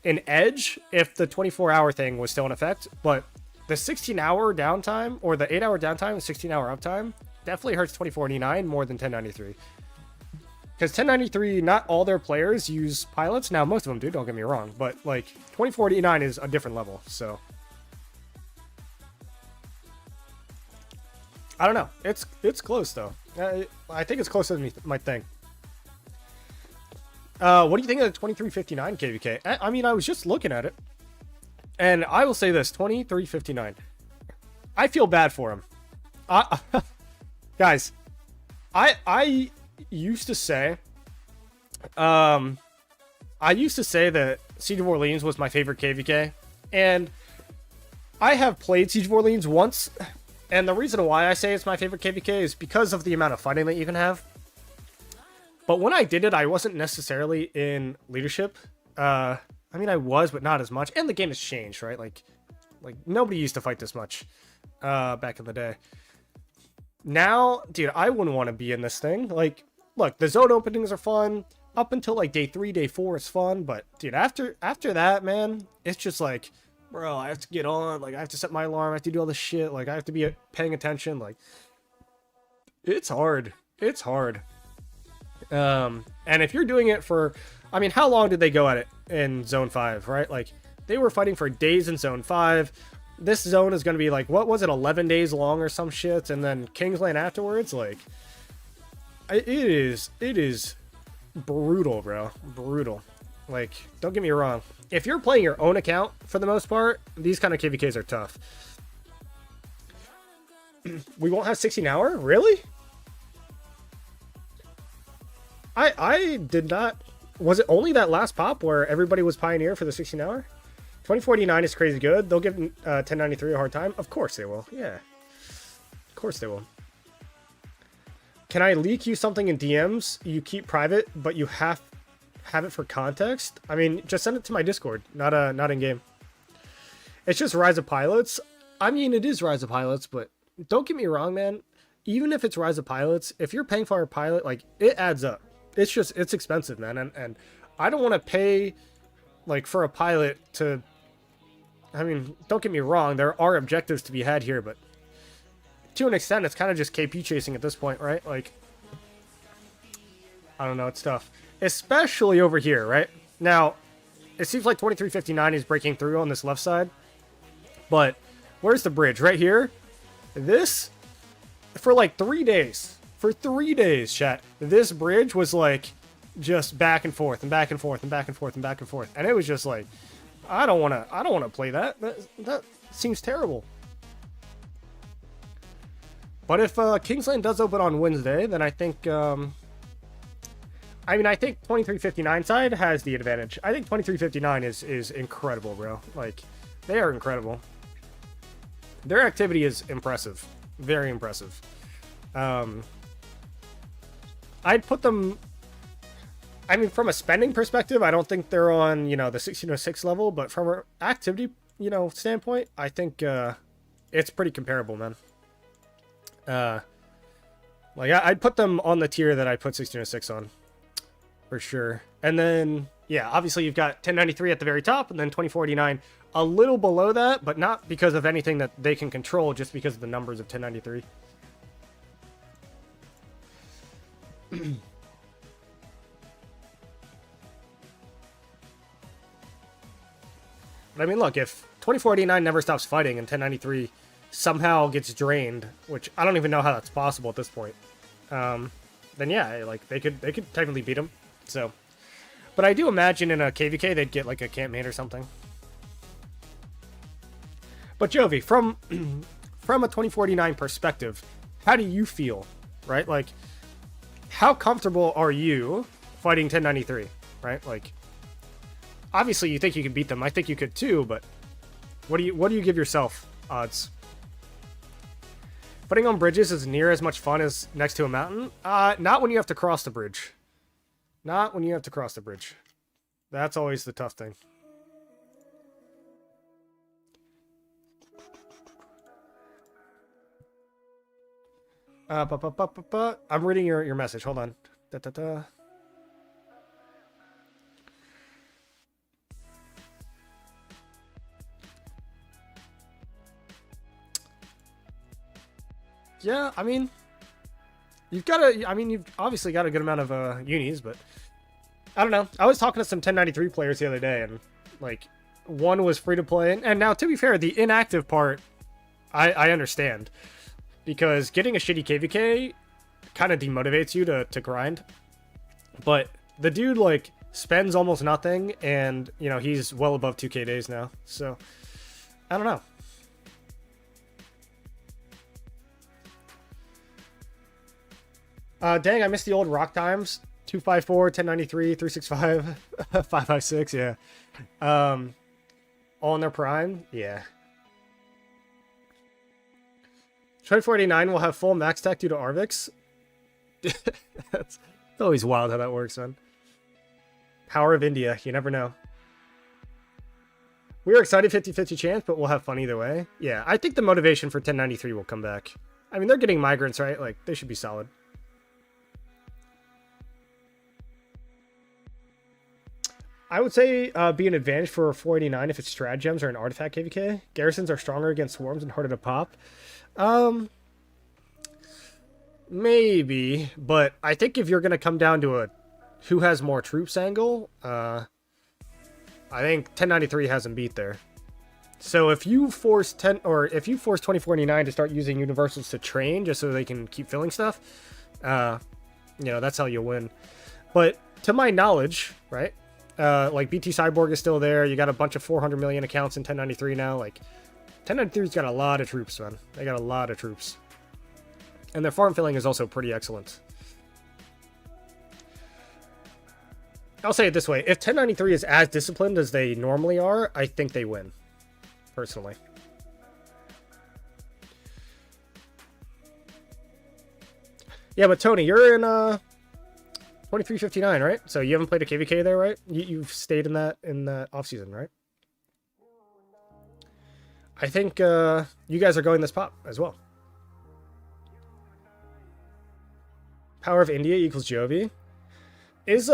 an edge if the 24-hour thing was still in effect, but the 16-hour downtime, or the 8-hour downtime, 16-hour uptime, definitely hurts 2049 more than 1093. Because 1093, not all their players use pilots. Now, most of them do, don't get me wrong, but, like, 2049 is a different level, so. I don't know. It's close, though. I think it's closer than my thing. What do you think of the 2359 KVK? I mean, I was just looking at it. And I will say this, 2359. I feel bad for him. Guys, I used to say... I used to say that Siege of Orleans was my favorite KVK. And I have played Siege of Orleans once... And the reason why I say it's my favorite KVK is because of the amount of fighting that you can have. But when I did it, I wasn't necessarily in leadership. I mean, I was, but not as much. And the game has changed, right? Like nobody used to fight this much back in the day. Now, dude, I wouldn't want to be in this thing. Like, look, the zone openings are fun. Up until, like, day 3, day 4 is fun. But, dude, after that, man, it's just like... Bro, I have to get on, like, I have to set my alarm, I have to do all this shit, like, I have to be paying attention, like, it's hard. It's hard. And if you're doing it for, I mean, how long did they go at it in Zone 5, right? Like, they were fighting for days in Zone 5. This zone is going to be, like, what was it, 11 days long or some shit, and then Kingsland afterwards, like, it is brutal, bro. Brutal. Like, don't get me wrong. If you're playing your own account, for the most part, these kind of KVKs are tough. We won't have 16-hour? Really? I did not... Was it only that last pop where everybody was Pioneer for the 16-hour? 2049 is crazy good. They'll give 1093 a hard time. Of course they will. Yeah. Of course they will. Can I leak you something in DMs you keep private, but you have it for context? I mean, just send it to my Discord, not in game. It's just Rise of Pilots. I mean, it is Rise of Pilots, but don't get me wrong, man. Even if it's Rise of Pilots, if you're paying for a pilot, like, it adds up. It's just, it's expensive, man. And I don't want to pay, like, for a pilot to, I mean, don't get me wrong, there are objectives to be had here, but to an extent, it's kind of just KP chasing at this point, right? Like, I don't know, it's tough. Especially over here, right? Now, it seems like 2359 is breaking through on this left side. But, where's the bridge? Right here? This, for like 3 days. For 3 days, chat. This bridge was like, just back and forth, and back and forth, and back and forth, and back and forth. And it was just like, I don't want to play that. That seems terrible. But if Kingsland does open on Wednesday, then I think... I mean, I think 2359 side has the advantage. I think 2359 is incredible, bro. Like, they are incredible. Their activity is impressive. Very impressive. I'd put them. I mean, from a spending perspective, I don't think they're on, the 1606 level, but from an activity, standpoint, I think it's pretty comparable, man. I'd put them on the tier that I put 1606 on, for sure. And then, yeah, obviously you've got 1093 at the very top, and then 2049 a little below that, but not because of anything that they can control, just because of the numbers of 1093. But I mean, look, if 2049 never stops fighting and 1093 somehow gets drained, which I don't even know how that's possible at this point, then yeah, like they could technically beat him. So, but I do imagine in a KVK they'd get like a campaign or something. But Jovi, from a 2049 perspective, how do you feel, right? Like, how comfortable are you fighting 1093, right? Like, obviously you think you could beat them. I think you could too, but what do you give yourself odds? Putting on bridges is near as much fun as next to a mountain. Not when you have to cross the bridge. Not when you have to cross the bridge. That's always the tough thing. I'm reading your message. Hold on. Yeah, I mean, you've obviously got a good amount of unis, but I don't know. I was talking to some 1093 players the other day, and like one was free to play, and now to be fair, the inactive part, I understand, because getting a shitty KVK kind of demotivates you to grind. But the dude like spends almost nothing, and he's well above 2K days now, so I don't know. Dang, I missed the old rock times. 254, 1093, 365, 556, yeah. All in their prime? Yeah. 2049 will have full max tech due to Arvix. It's always wild how that works, man. Power of India, you never know. We're excited 50-50 chance, but we'll have fun either way. Yeah, I think the motivation for 1093 will come back. I mean, they're getting migrants, right? Like, they should be solid. I would say be an advantage for 489 if it's strat gems or an artifact KVK. Garrisons are stronger against swarms and harder to pop. Maybe, but I think if you're going to come down to a who has more troops angle, I think 1093 has him beat there. So if you force 2049 to start using universals to train just so they can keep filling stuff, that's how you'll win. But to my knowledge, right? Like BT Cyborg is still there. You got a bunch of 400 million accounts in 1093 now. Like 1093's got a lot of troops, man. They got a lot of troops. And their farm filling is also pretty excellent. I'll say it this way. If 1093 is as disciplined as they normally are, I think they win. Personally. Yeah, but Tony, you're in 2359, right? So you haven't played a KVK there, right? You've stayed in that off-season, right? I think you guys are going this pop as well. Power of India equals Jovi. Is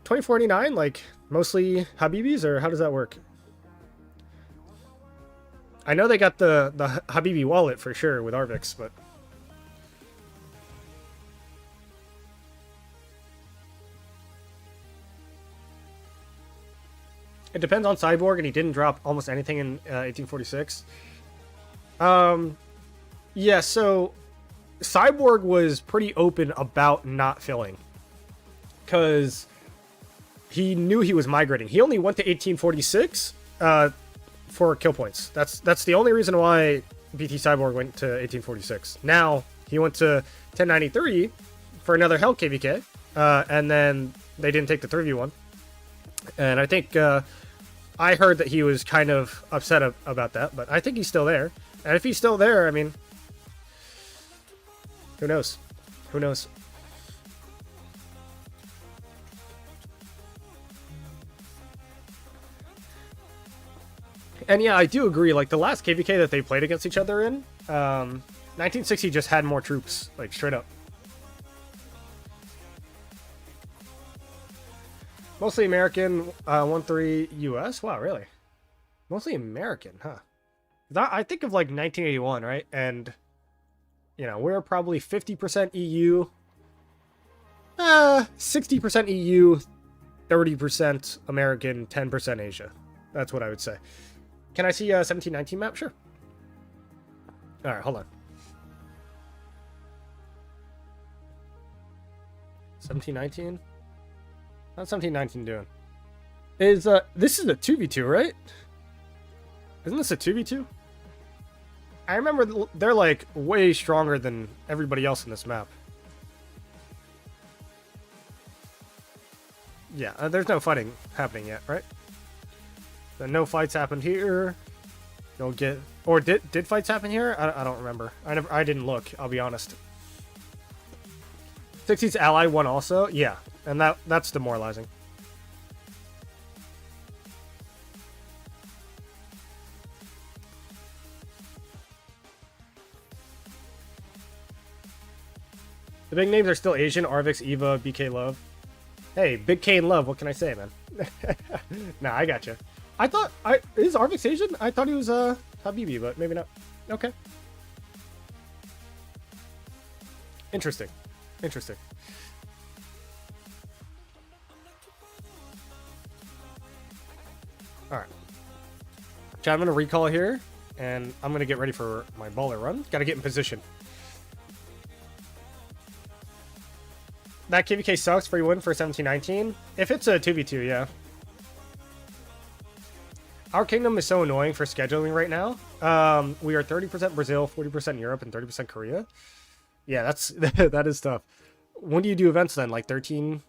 2049 like mostly Habibis, or how does that work? I know they got the Habibi wallet for sure with Arvix, but it depends on Cyborg, and he didn't drop almost anything in 1846. Yeah, so Cyborg was pretty open about not filling, because he knew he was migrating. He only went to 1846 for kill points. That's the only reason why BT Cyborg went to 1846. Now he went to 1093 for another Hell KVK, and then they didn't take the 3v1. And I think I heard that he was kind of upset about that, but I think he's still there. And if he's still there, I mean, who knows? Who knows? And yeah, I do agree. Like the last KVK that they played against each other in, 1960 just had more troops, like straight up. Mostly American, 1-3 US. Wow, really? Mostly American, huh? I think of like 1981, right? And, you know, we're probably 50% EU, 60% EU, 30% American, 10% Asia. That's what I would say. Can I see a 1719 map? Sure. All right, hold on. 1719? How's 1719 doing? This is a 2v2, right? Isn't this a 2v2? I remember they're like way stronger than everybody else in this map. Yeah, there's no fighting happening yet, right? So no fights happened here. You'll get, or did fights happen here? I don't remember. I didn't look. I'll be honest. 60's ally won also. Yeah, and that's demoralizing. The big names are still Asian. Arvix, Eva, BK Love. Hey, Big K and Love. What can I say, man? Nah, I gotcha. I thought is Arvix Asian? I thought he was Habibi, but maybe not. Okay. Interesting. Interesting. All right. Chat, I'm gonna recall here, and I'm gonna get ready for my baller run. Gotta get in position. That KVK sucks. Free win for 1719. If it's a 2v2, yeah. Our kingdom is so annoying for scheduling right now. We are 30% Brazil, 40% Europe, and 30% Korea. Yeah, that is tough. When do you do events then? Like 13?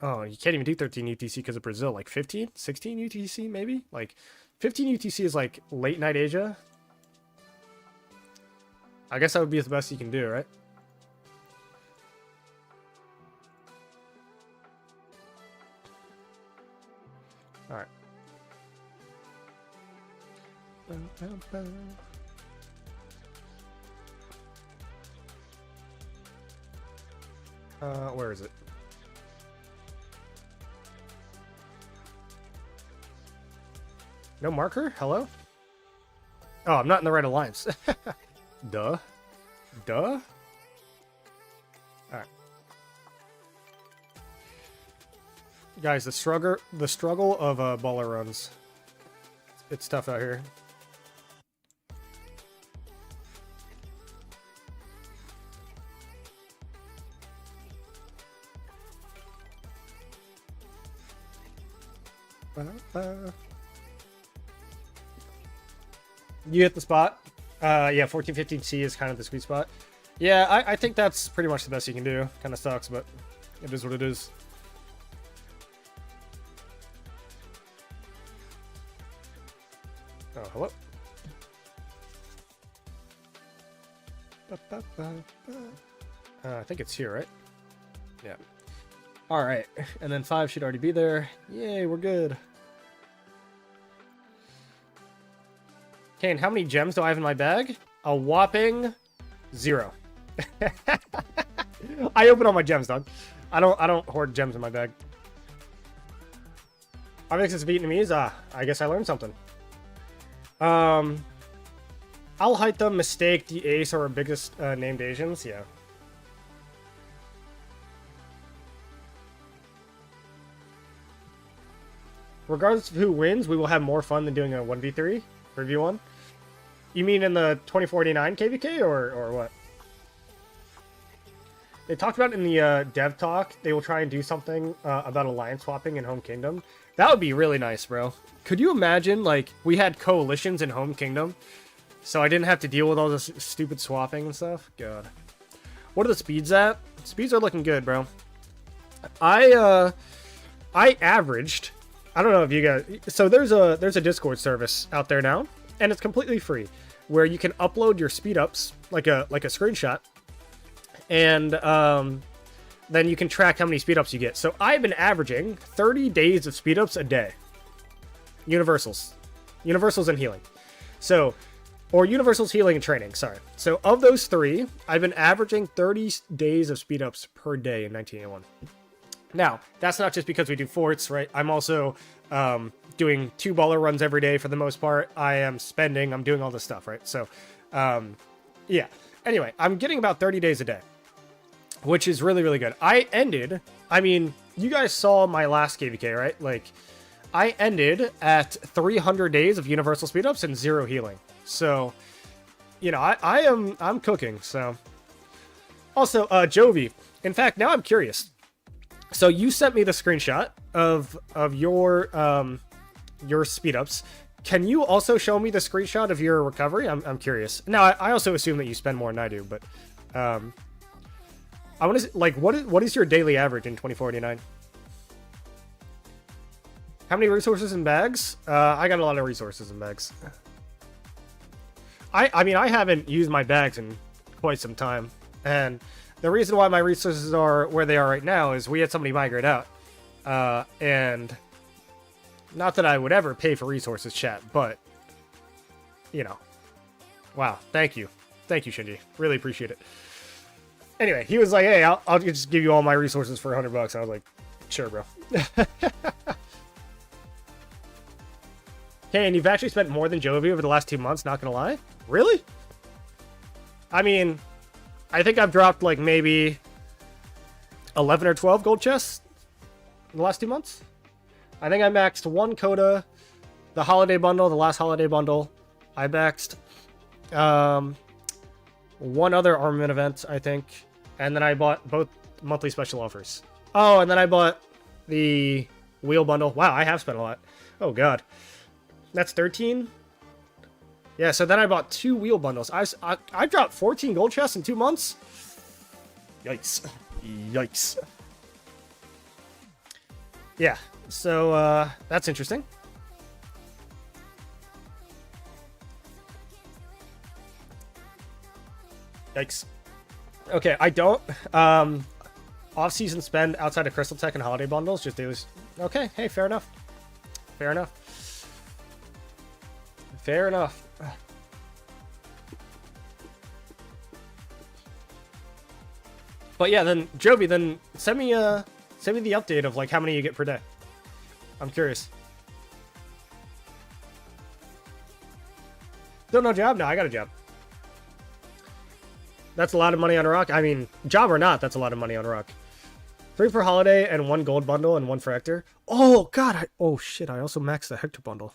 Oh, you can't even do 13 UTC because of Brazil. Like 15? 16 UTC maybe? Like 15 UTC is like late night Asia. I guess that would be the best you can do, right? All right. Where is it? No marker? Hello? Oh, I'm not in the right alliance. Duh. Duh. Alright. Guys, the struggle of baller runs. It's tough out here. You hit the spot. Yeah, 14-15C is kind of the sweet spot. Yeah, I think that's pretty much the best you can do. Kind of sucks, but it is what it is. Oh, hello. I think it's here, right? Yeah. All right, and then 5 should already be there. Yay, we're good. Kane, how many gems do I have in my bag? A whopping 0. I open all my gems, dog. I don't hoard gems in my bag. Arvix is Vietnamese. Ah, I guess I learned something. I'll hide them. Mistake the ace or our biggest named Asians. Yeah. Regardless of who wins, we will have more fun than doing a 1v3 review one. You mean in the 2049 KVK or what? They talked about in the dev talk, they will try and do something about alliance swapping in Home Kingdom. That would be really nice, bro. Could you imagine, like, we had coalitions in Home Kingdom, so I didn't have to deal with all this stupid swapping and stuff? God. What are the speeds at? Speeds are looking good, bro. I averaged... I don't know if you guys... So there's a Discord service out there now, and it's completely free, where you can upload your speed ups, like a screenshot, and then you can track how many speed ups you get. So I've been averaging 30 days of speed ups a day. Universals. Universals and healing. So, or universals, healing, and training. Sorry. So of those 3, I've been averaging 30 days of speed ups per day in 1981. Now, that's not just because we do forts, right? I'm also doing 2 baller runs every day for the most part. I'm doing all this stuff, right? So, yeah. Anyway, I'm getting about 30 days a day, which is really, really good. You guys saw my last KVK, right? Like, I ended at 300 days of universal speed ups and 0 healing. So, I'm cooking, so. Also, Jovi, in fact, now I'm curious. So you sent me the screenshot of your speed ups. Can you also show me the screenshot of your recovery? I'm curious. Now, I also assume that you spend more than I do, but I want to like what is your daily average in 2049? How many resources in bags? I got a lot of resources in bags. I haven't used my bags in quite some time, and the reason why my resources are where they are right now is we had somebody migrate out, and not that I would ever pay for resources, chat, but wow, thank you, Shinji, really appreciate it. Anyway, he was like, "Hey, I'll just give you all my resources for $100." I was like, "Sure, bro." Hey, and you've actually spent more than Jovi over the last 2 months, not gonna lie? Really? I mean, I think I've dropped like maybe 11 or 12 gold chests in the last 2 months. I think I maxed 1 Coda, the holiday bundle, the last holiday bundle. I maxed 1 other armament event, I think. And then I bought both monthly special offers. Oh, and then I bought the wheel bundle. Wow, I have spent a lot. Oh, God. That's 13? Yeah, so then I bought 2 wheel bundles. I dropped 14 gold chests in 2 months? Yikes. Yikes. Yeah, so that's interesting. Yikes. Okay, I don't off-season spend outside of Crystal Tech and holiday bundles, just do. Okay, hey, fair enough. Fair enough. Fair enough. But yeah, then Jovi, then send me the update of like how many you get per day. I'm curious. Still no job? No, I got a job. That's a lot of money on a rock. I mean, job or not, that's a lot of money on a rock. 3 for holiday and 1 gold bundle and 1 for Hector. Oh God! Oh shit! I also maxed the Hector bundle.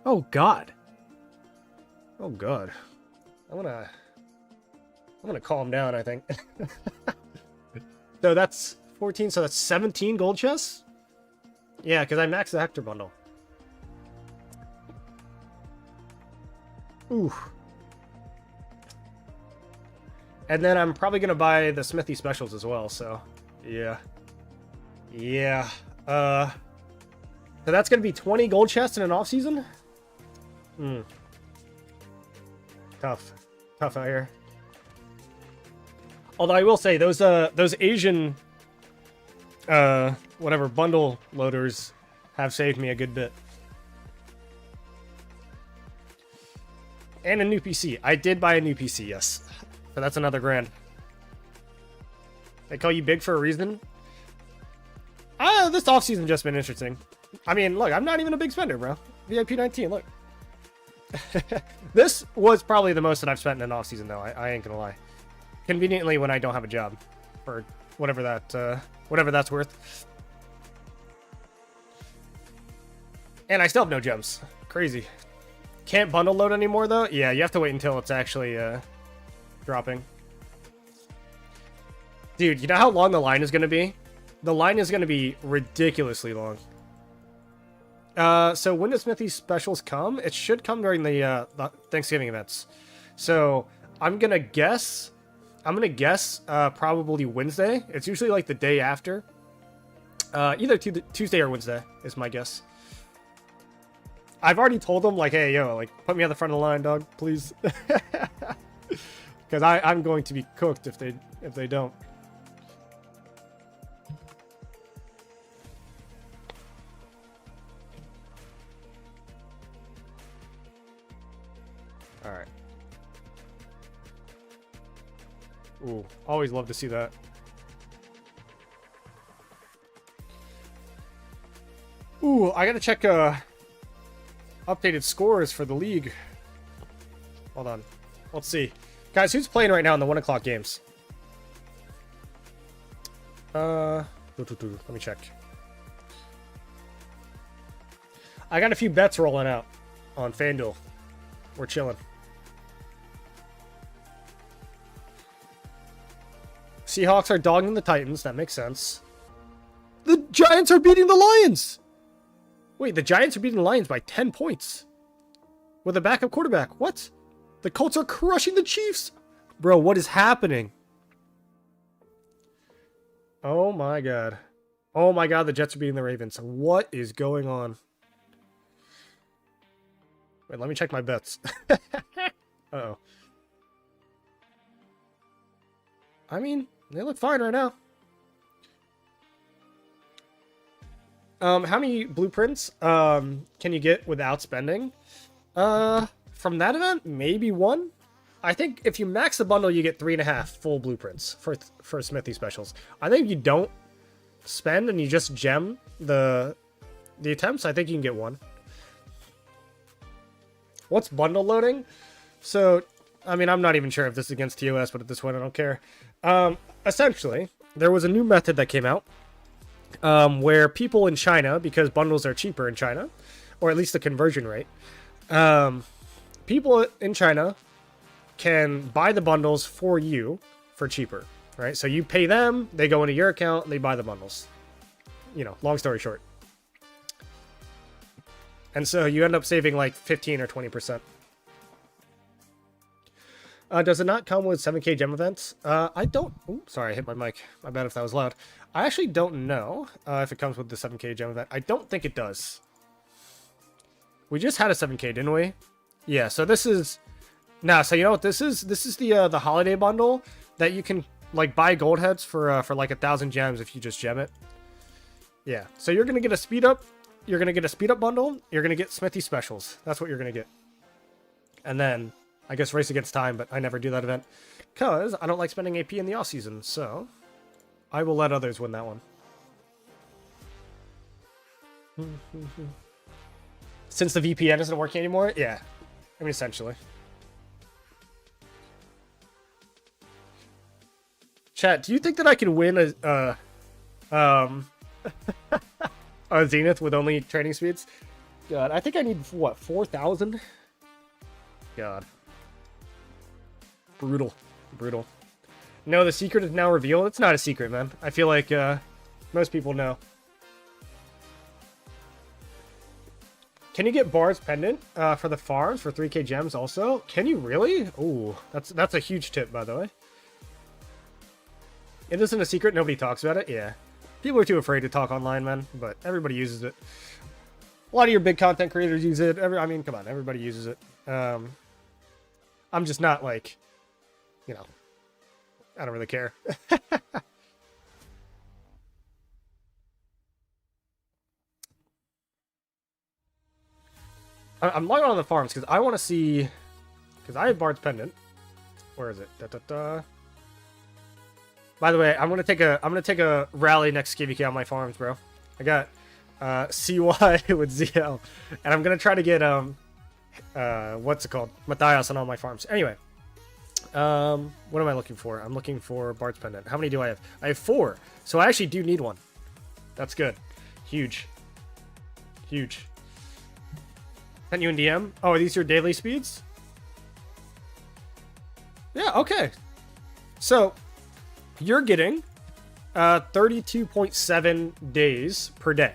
Oh God. Oh God. I'm gonna calm down, I think. So that's 14, so that's 17 gold chests? Yeah, because I maxed the Hector bundle. Ooh. And then I'm probably gonna buy the Smithy specials as well, so yeah. Yeah. So that's gonna be 20 gold chests in an off season? Tough out here. Although I will say those Asian whatever bundle loaders have saved me a good bit. And a new PC. I did buy a new PC, yes. But that's another grand. They call you big for a reason. This offseason just been interesting. I mean, look, I'm not even a big spender, bro. VIP 19, look. This was probably the most that I've spent in an offseason, though. I ain't gonna lie. Conveniently when I don't have a job. For whatever that's worth. And I still have no gems. Crazy. Can't bundle load anymore, though? Yeah, you have to wait until it's actually dropping. Dude, you know how long the line is going to be? The line is going to be ridiculously long. So when does Smithy specials come? It should come during the Thanksgiving events. So I'm going to guess probably Wednesday. It's usually like the day after. Either Tuesday or Wednesday is my guess. I've already told them, like, hey, yo, like, put me on the front of the line, dog, please. Because I'm going to be cooked if they don't. All right. Ooh, always love to see that. Ooh, I gotta check updated scores for the league. Hold on. Let's see. Guys, who's playing right now in the 1 o'clock games? Let me check. I got a few bets rolling out on FanDuel. We're chilling. Seahawks are dogging the Titans. That makes sense. The Giants are beating the Lions. Wait, the Giants are beating the Lions by 10 points. With a backup quarterback. What? The Colts are crushing the Chiefs. Bro, what is happening? Oh my god. Oh my god, the Jets are beating the Ravens. What is going on? Wait, let me check my bets. Uh-oh. I mean, they look fine right now. How many blueprints can you get without spending? From that event, maybe 1. I think if you max the bundle, you get 3.5 full blueprints for Smithy specials. I think if you don't spend and you just gem the attempts, I think you can get 1. What's bundle loading? So, I mean, I'm not even sure if this is against TOS, but at this point, I don't care. Essentially, there was a new method that came out where people in China, because bundles are cheaper in China, or at least the conversion rate, people in China can buy the bundles for you for cheaper, right? So you pay them, they go into your account, and they buy the bundles. You know, long story short. And so you end up saving like 15 or 20%. Does it not come with 7K gem events? I don't... Ooh, sorry, I hit my mic. My bad if that was loud. I actually don't know if it comes with the 7K gem event. I don't think it does. We just had a 7K, didn't we? Yeah, so this is... Nah, so you know what this is? This is the holiday bundle that you can like buy gold heads for like 1,000 gems if you just gem it. Yeah, so you're gonna get a speed up. You're gonna get a speed up bundle. You're gonna get Smithy specials. That's what you're gonna get. And then I guess race against time, but I never do that event because I don't like spending AP in the off season. So I will let others win that one. Since the VPN isn't working anymore, yeah. I mean, essentially. Chat, do you think that I can win a Zenith with only training speeds? God, I think I need, what, 4,000? God. Brutal. Brutal. No, the secret is now revealed. It's not a secret, man. I feel like most people know. Can you get Bard's Pendant for the farms for 3K gems also? Can you really? Ooh, that's a huge tip, by the way. It isn't a secret. Nobody talks about it. Yeah. People are too afraid to talk online, man. But everybody uses it. A lot of your big content creators use it. I mean, come on. Everybody uses it. I'm just not like, you know, I don't really care. I'm logging on the farms because I want to see, because I have Bard's Pendant. Where is it? By the way, I'm gonna take a rally next KVK on my farms, bro. I got CY with ZL, and I'm gonna try to get what's it called, Matthias on all my farms. Anyway, what am I looking for? I'm looking for Bard's Pendant. How many do I have? I have 4, so I actually do need one. That's good. Huge. Huge. Sent you in DM. Oh, are these your daily speeds? Yeah. Okay. So you're getting 32.7 days per day,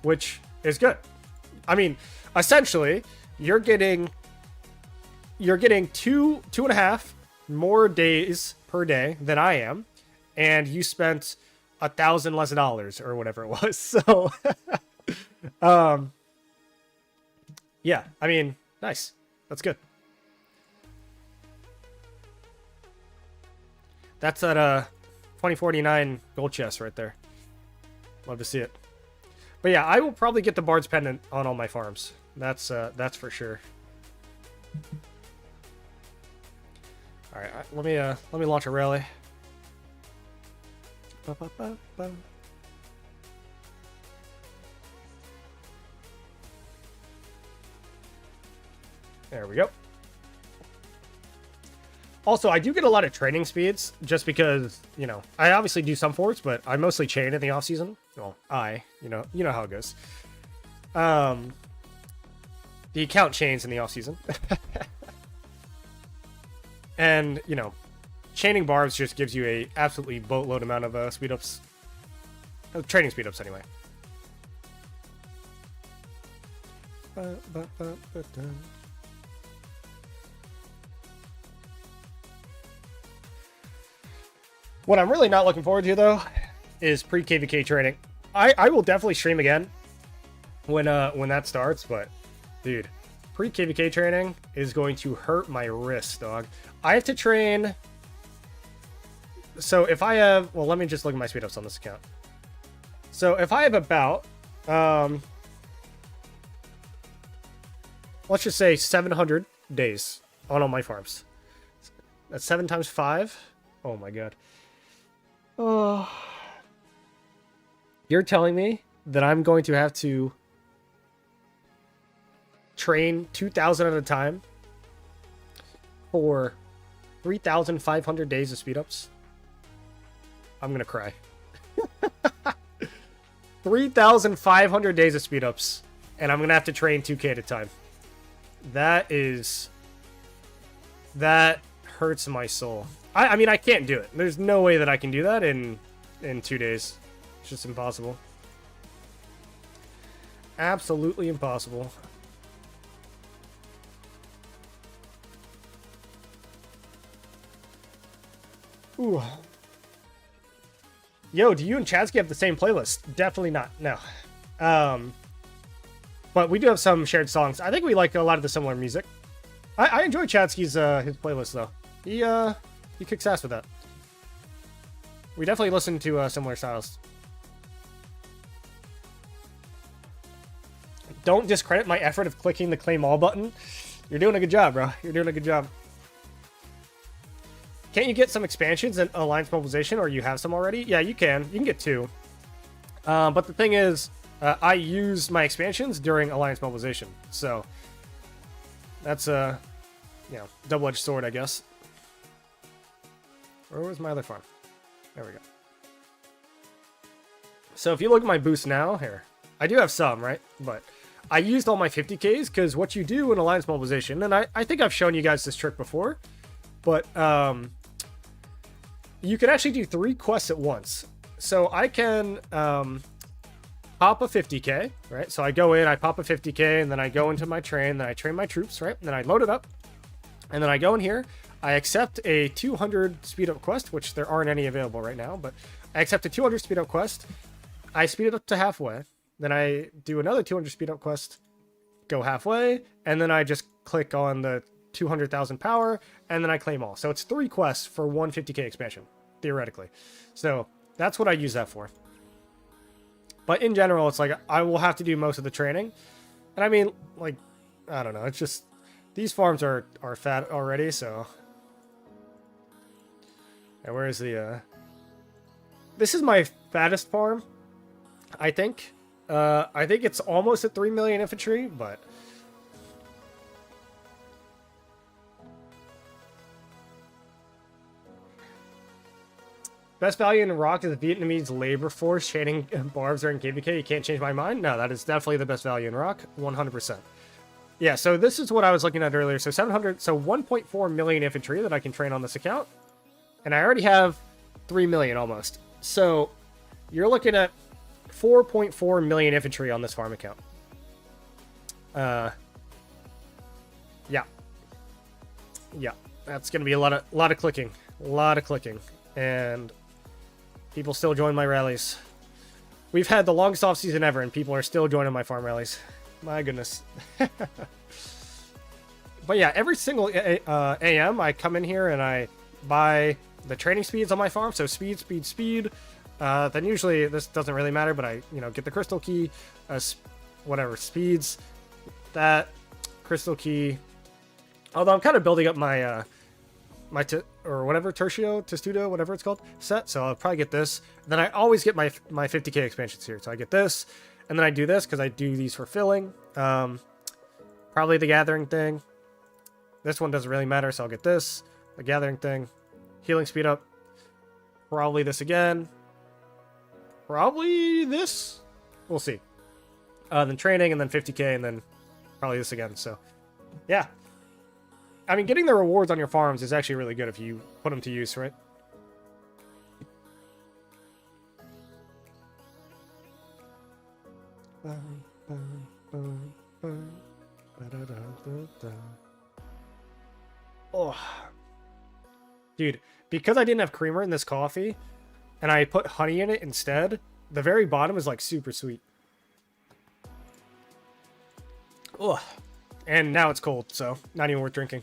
which is good. I mean, essentially, you're getting 2.5 more days per day than I am, and you spent 1,000 less dollars or whatever it was. So, yeah, I mean, nice. That's good. That's that 2049 gold chest right there. Love to see it. But yeah, I will probably get the Bard's Pendant on all my farms. That's for sure. All right, let me launch a rally. Ba-ba-ba-ba. There we go. Also, I do get a lot of training speeds just because, you know, I obviously do some forts, but I mostly chain in the off season. Well, you know how it goes. The account chains in the off season. And, you know, chaining barbs just gives you a absolutely boatload amount of speed ups. Training speed ups anyway. What I'm really not looking forward to, though, is pre-KVK training. I will definitely stream again when that starts, but, dude, pre-KVK training is going to hurt my wrist, dog. I have to train... So if I have... Well, let me just look at my speed ups on this account. So if I have about... let's just say 700 days on all my farms. That's 7 times 5. Oh, my God. Oh, you're telling me that I'm going to have to train 2,000 at a time for 3,500 days of speed ups? I'm gonna cry. 3,500 days of speed ups, and I'm gonna have to train 2K at a time. That hurts my soul. I mean, I can't do it. There's no way that I can do that in 2 days. It's just impossible. Absolutely impossible. Ooh. Yo, do you and Chadsky have the same playlist? Definitely not. No. But we do have some shared songs. I think we like a lot of the similar music. I enjoy Chadsky's his playlist though. He kicks ass with that. We definitely listen to similar styles. Don't discredit my effort of clicking the claim all button. You're doing a good job, bro. You're doing a good job. Can't you get some expansions in Alliance Mobilization, or you have some already? Yeah, you can. You can get 2. But the thing is, I use my expansions during Alliance Mobilization. So, that's a, you know, double-edged sword, I guess. Where was my other farm? There we go. So if you look at my boost now, here, I do have some, right? But I used all my 50Ks because what you do in Alliance Mobilization, and I think I've shown you guys this trick before, but you can actually do 3 quests at once. So I can pop a 50K, right? So I go in, I pop a 50K, and then I go into my train, then I train my troops, right? And then I load it up, and then I go in here, I accept a 200 speed up quest, which there aren't any available right now, but I accept a 200 speed up quest. I speed it up to halfway. Then I do another 200 speed up quest, go halfway, and then I just click on the 200,000 power, and then I claim all. So it's 3 quests for one 50K expansion, theoretically. So that's what I use that for. But in general, it's like I will have to do most of the training. And I mean, like, I don't know. It's just, these farms are fat already, so... And where is the, This is my fattest farm, I think. I think it's almost at 3 million infantry, but... Best value in Iraq is the Vietnamese labor force chaining barbs during KVK. You can't change my mind? No, that is definitely the best value in Iraq. 100%. Yeah, so this is what I was looking at earlier. So 700, so 1.4 million infantry that I can train on this account. And I already have 3 million almost. So you're looking at 4.4 million infantry on this farm account. Yeah. Yeah, that's going to be a lot of clicking. A lot of clicking. And people still join my rallies. We've had the longest off season ever, and people are still joining my farm rallies. My goodness. But yeah, every single AM, I come in here and I buy the training speeds on my farm. So speed. Then usually this doesn't really matter, but I, get the crystal key, whatever speeds, that crystal key, Although I'm kind of building up my or whatever, Tertio, Testudo, whatever it's called, set. So I'll probably get this. Then I always get my 50k expansions here. So I get this, and then I do this because I do these for filling. Probably the gathering thing. This one doesn't really matter, so I'll get this. The gathering thing. Healing speed up. Probably this again. Probably this. We'll see. Then training, and then 50k, and then probably this again. So, yeah. I mean, getting the rewards on your farms is actually really good if you put them to use, right? Oh. Dude, because I didn't have creamer in this coffee, and I put honey in it instead, the very bottom is like super sweet. Ugh. And now it's cold, so not even worth drinking.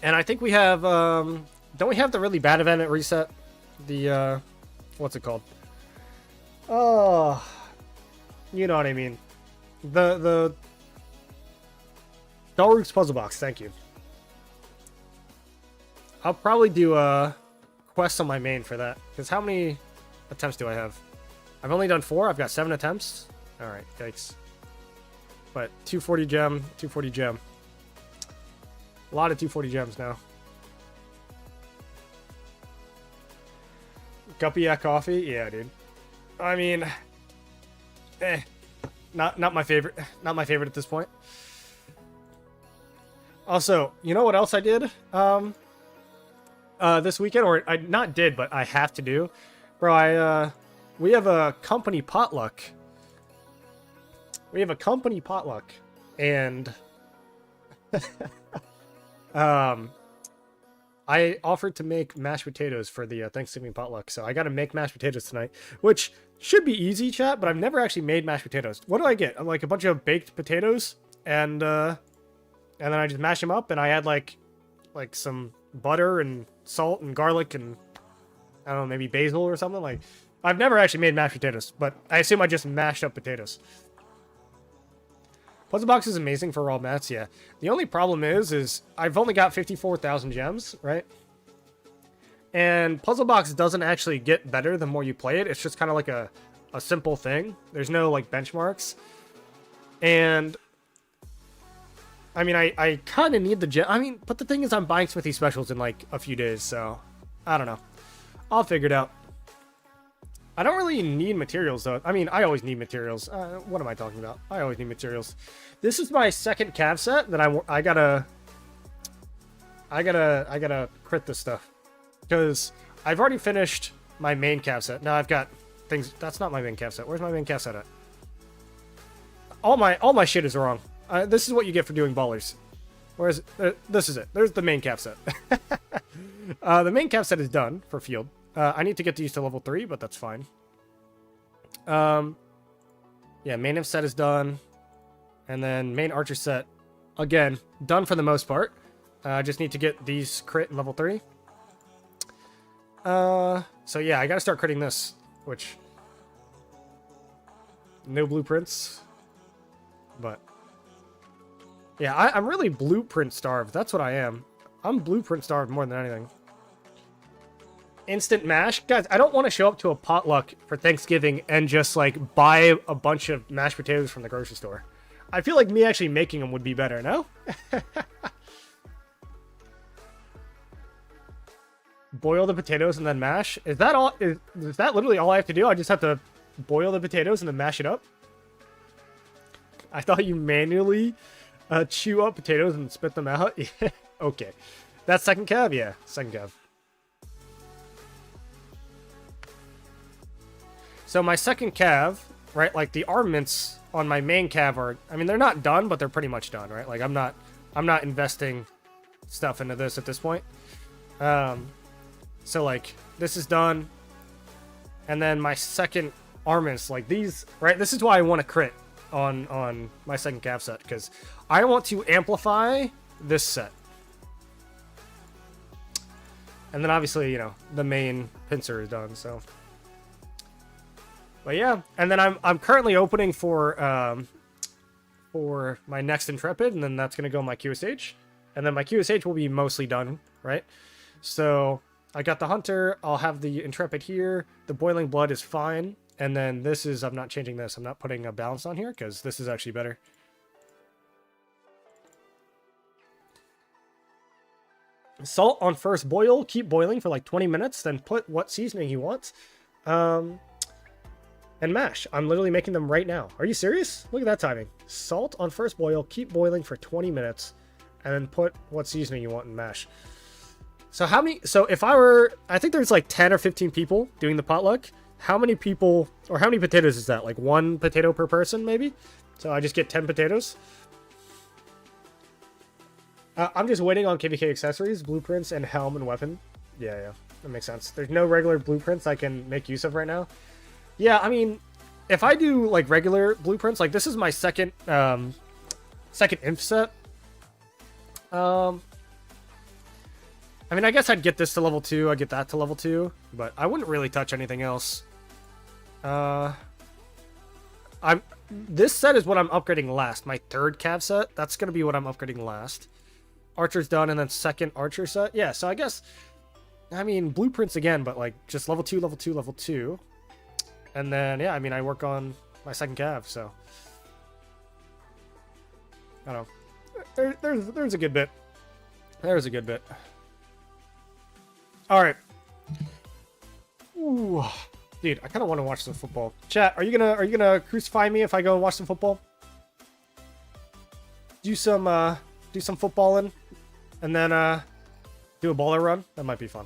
And I think we have, don't we have the really bad event at reset? The, what's it called? Oh, you know what I mean. The Dalruk's Puzzle Box, thank you. I'll probably do a quest on my main for that. Because how many attempts do I have? I've only done 4. I've got 7 attempts. Alright, yikes. But 240 gem, 240 gem. A lot of 240 gems now. Guppy at coffee? Yeah, dude. I mean, not my favorite. Not my favorite at this point. Also, you know what else I did? This weekend, or I not did, but I have to do. Bro, we have a company potluck. We have a company potluck, and I offered to make mashed potatoes for the Thanksgiving potluck, so I got to make mashed potatoes tonight, which should be easy, chat. But I've never actually made mashed potatoes. What do I get? Like a bunch of baked potatoes, and then I just mash them up, and I add like some butter and salt and garlic and I don't know, maybe basil or something. Like, I've never actually made mashed potatoes, but I assume I just mashed up potatoes. Puzzle Box is amazing for raw mats, yeah. The only problem is I've only got 54,000 gems, right? And Puzzle Box doesn't actually get better the more you play it. It's just kind of like a simple thing. There's no, like, benchmarks. And I mean, I kind of need the gem. I mean, but the thing is I'm buying Smithy Specials in, like, a few days, so I don't know. I'll figure it out. I don't really need materials, though. I mean, I always need materials. What am I talking about? I always need materials. This is my second cav set that I gotta crit this stuff. Because I've already finished my main cav set. Now I've got things... That's not my main cav set. Where's my main cav set at? All my shit is wrong. This is what you get for doing ballers. Where is it? This is it. There's the main cav set. The main cav set is done for field. I need to get these to level 3, but that's fine. Yeah, main inf set is done. And then main archer set, again, done for the most part. I just need to get these crit in level 3. So yeah, I gotta start critting this, which... No blueprints. But... Yeah, I'm really blueprint starved. That's what I am. I'm blueprint starved more than anything. Instant mash? Guys, I don't want to show up to a potluck for Thanksgiving and just, like, buy a bunch of mashed potatoes from the grocery store. I feel like me actually making them would be better, no? Boil the potatoes and then mash? Is that all? Is that literally all I have to do? I just have to boil the potatoes and then mash it up? I thought you manually chew up potatoes and spit them out. Okay. That's second cav? Yeah, second cav. So my second cav, right, like the armaments on my main cav are, I mean, they're not done, but they're pretty much done, right? Like I'm not investing stuff into this at this point. So like this is done. And then my second armaments, like these, right? This is why I want to crit on my second cav set, because I want to amplify this set. And then obviously, you know, the main pincer is done, so But yeah, and then I'm currently opening for my next Intrepid, and then that's gonna go on my QSH, and then my QSH will be mostly done, right? So I got the Hunter. I'll have the Intrepid here. The Boiling Blood is fine, and then this is, I'm not changing this. I'm not putting a balance on here because this is actually better. Salt on first boil. Keep boiling for like 20 minutes. Then put what seasoning you want. And mash. I'm literally making them right now. Are you serious? Look at that timing. Salt on first boil. Keep boiling for 20 minutes. And then put what seasoning you want and mash. So how many... So if I were... I think there's like 10 or 15 people doing the potluck. How many people... Or how many potatoes is that? Like 1 potato per person, maybe? So I just get 10 potatoes. I'm just waiting on KVK accessories, blueprints, and helm and weapon. Yeah, that makes sense. There's no regular blueprints I can make use of right now. Yeah, I mean, if I do like regular blueprints, like this is my second inf set. I mean, I guess I'd get this to level 2, I'd get that to level 2, but I wouldn't really touch anything else. This set is what I'm upgrading last. My 3rd cav set, that's gonna be what I'm upgrading last. Archer's done, and then 2nd archer set. Yeah, so I guess, I mean, blueprints again, but like just level 2, level 2, level 2. And then, yeah, I mean, I work on my 2nd cav, so. I don't know. There's a good bit. There's a good bit. Alright. Ooh. Dude, I kind of want to watch some football. Chat, are you gonna crucify me if I go and watch some football? Do some footballing, and then do a baller run. That might be fun.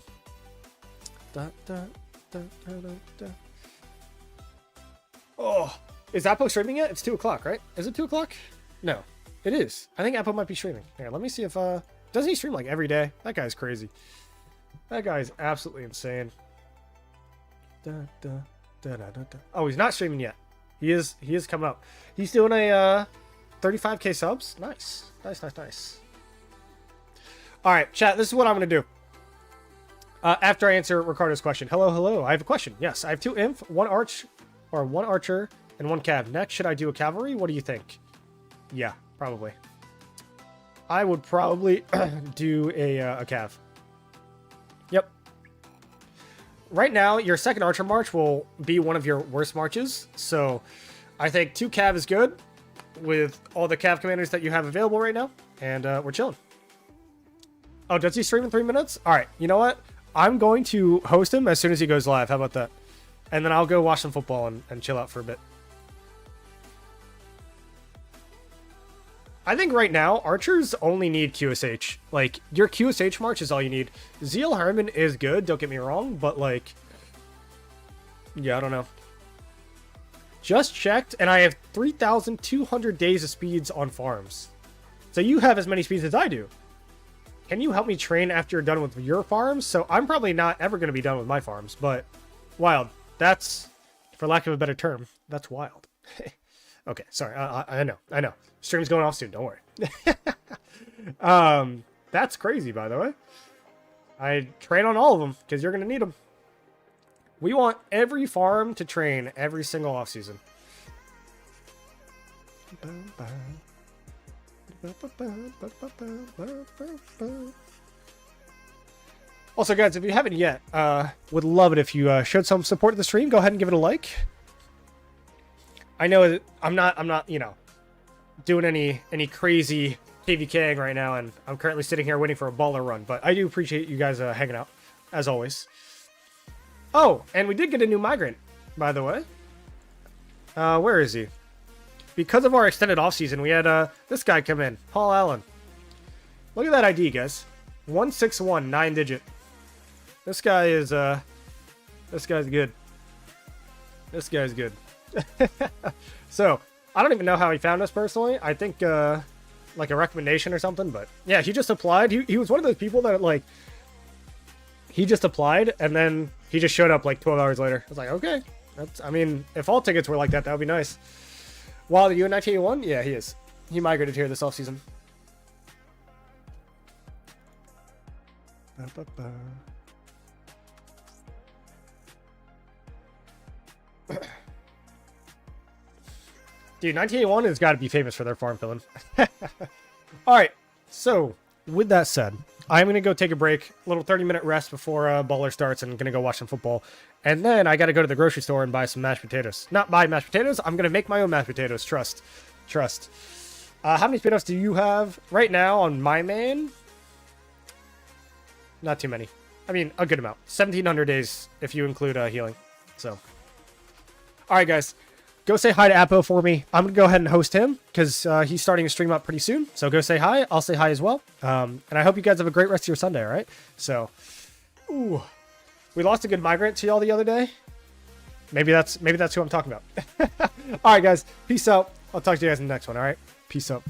Oh, is Appo streaming yet? It's 2 o'clock, right? Is it 2 o'clock? No, it is. I think Appo might be streaming. Here, let me see if doesn't he stream like every day? That guy's crazy. That guy's absolutely insane. Oh, he's not streaming yet. He is coming up. He's doing a 35k subs. Nice. All right, chat, this is what I'm going to do. After I answer Ricardo's question. Hello. I have a question. Yes, I have 2 inf, 1 archer, and 1 cav. Next, should I do a cavalry? What do you think? Yeah, probably. I would probably do a cav. Yep. Right now, your 2nd archer march will be one of your worst marches. So I think 2 cav is good with all the cav commanders that you have available right now. And we're chilling. Oh, does he stream in 3 minutes? All right, you know what? I'm going to host him as soon as he goes live. How about that? And then I'll go watch some football and chill out for a bit. I think right now, archers only need QSH. Like, your QSH march is all you need. Zeal Herman is good, don't get me wrong, but like... Yeah, I don't know. Just checked, and I have 3,200 days of speeds on farms. So you have as many speeds as I do. Can you help me train after you're done with your farms? So I'm probably not ever going to be done with my farms, but wild. That's, for lack of a better term, that's wild. Okay, sorry. I know. Stream's going off soon. Don't worry. That's crazy, by the way. I train on all of them because you're going to need them. We want every farm to train every single offseason. Also, guys, if you haven't yet, would love it if you showed some support to the stream. Go ahead and give it a like. I know that I'm not, you know, doing any crazy KVKing right now, and I'm currently sitting here waiting for a baller run, but I do appreciate you guys hanging out, as always. Oh, and we did get a new migrant, by the way. Where is he? Because of our extended offseason, we had this guy come in, Paul Allen. Look at that ID, guys. 161, 9-digit. This guy is this guy's good. This guy's good. So, I don't even know how he found us personally. I think like a recommendation or something, but yeah, he just applied. He was one of those people that like he just applied and then he just showed up like 12 hours later. I was like, okay. I mean, if all tickets were like that, that would be nice. Wild, are you in 1981? Yeah, he is. He migrated here this offseason. Dude, 1981 has got to be famous for their farm filling. All right, so with that said, I'm going to go take a break, a little 30-minute rest before Baller starts, and going to go watch some football. And then I got to go to the grocery store and buy some mashed potatoes. Not buy mashed potatoes, I'm going to make my own mashed potatoes. Trust. How many potatoes do you have right now on my man? Not too many. I mean, a good amount. 1,700 days if you include healing. So, all right, guys. Go say hi to Apo for me. I'm going to go ahead and host him because he's starting to stream up pretty soon. So go say hi. I'll say hi as well. And I hope you guys have a great rest of your Sunday, all right? So, ooh, we lost a good migrant to y'all the other day. Maybe that's who I'm talking about. All right, guys. Peace out. I'll talk to you guys in the next one, all right? Peace out.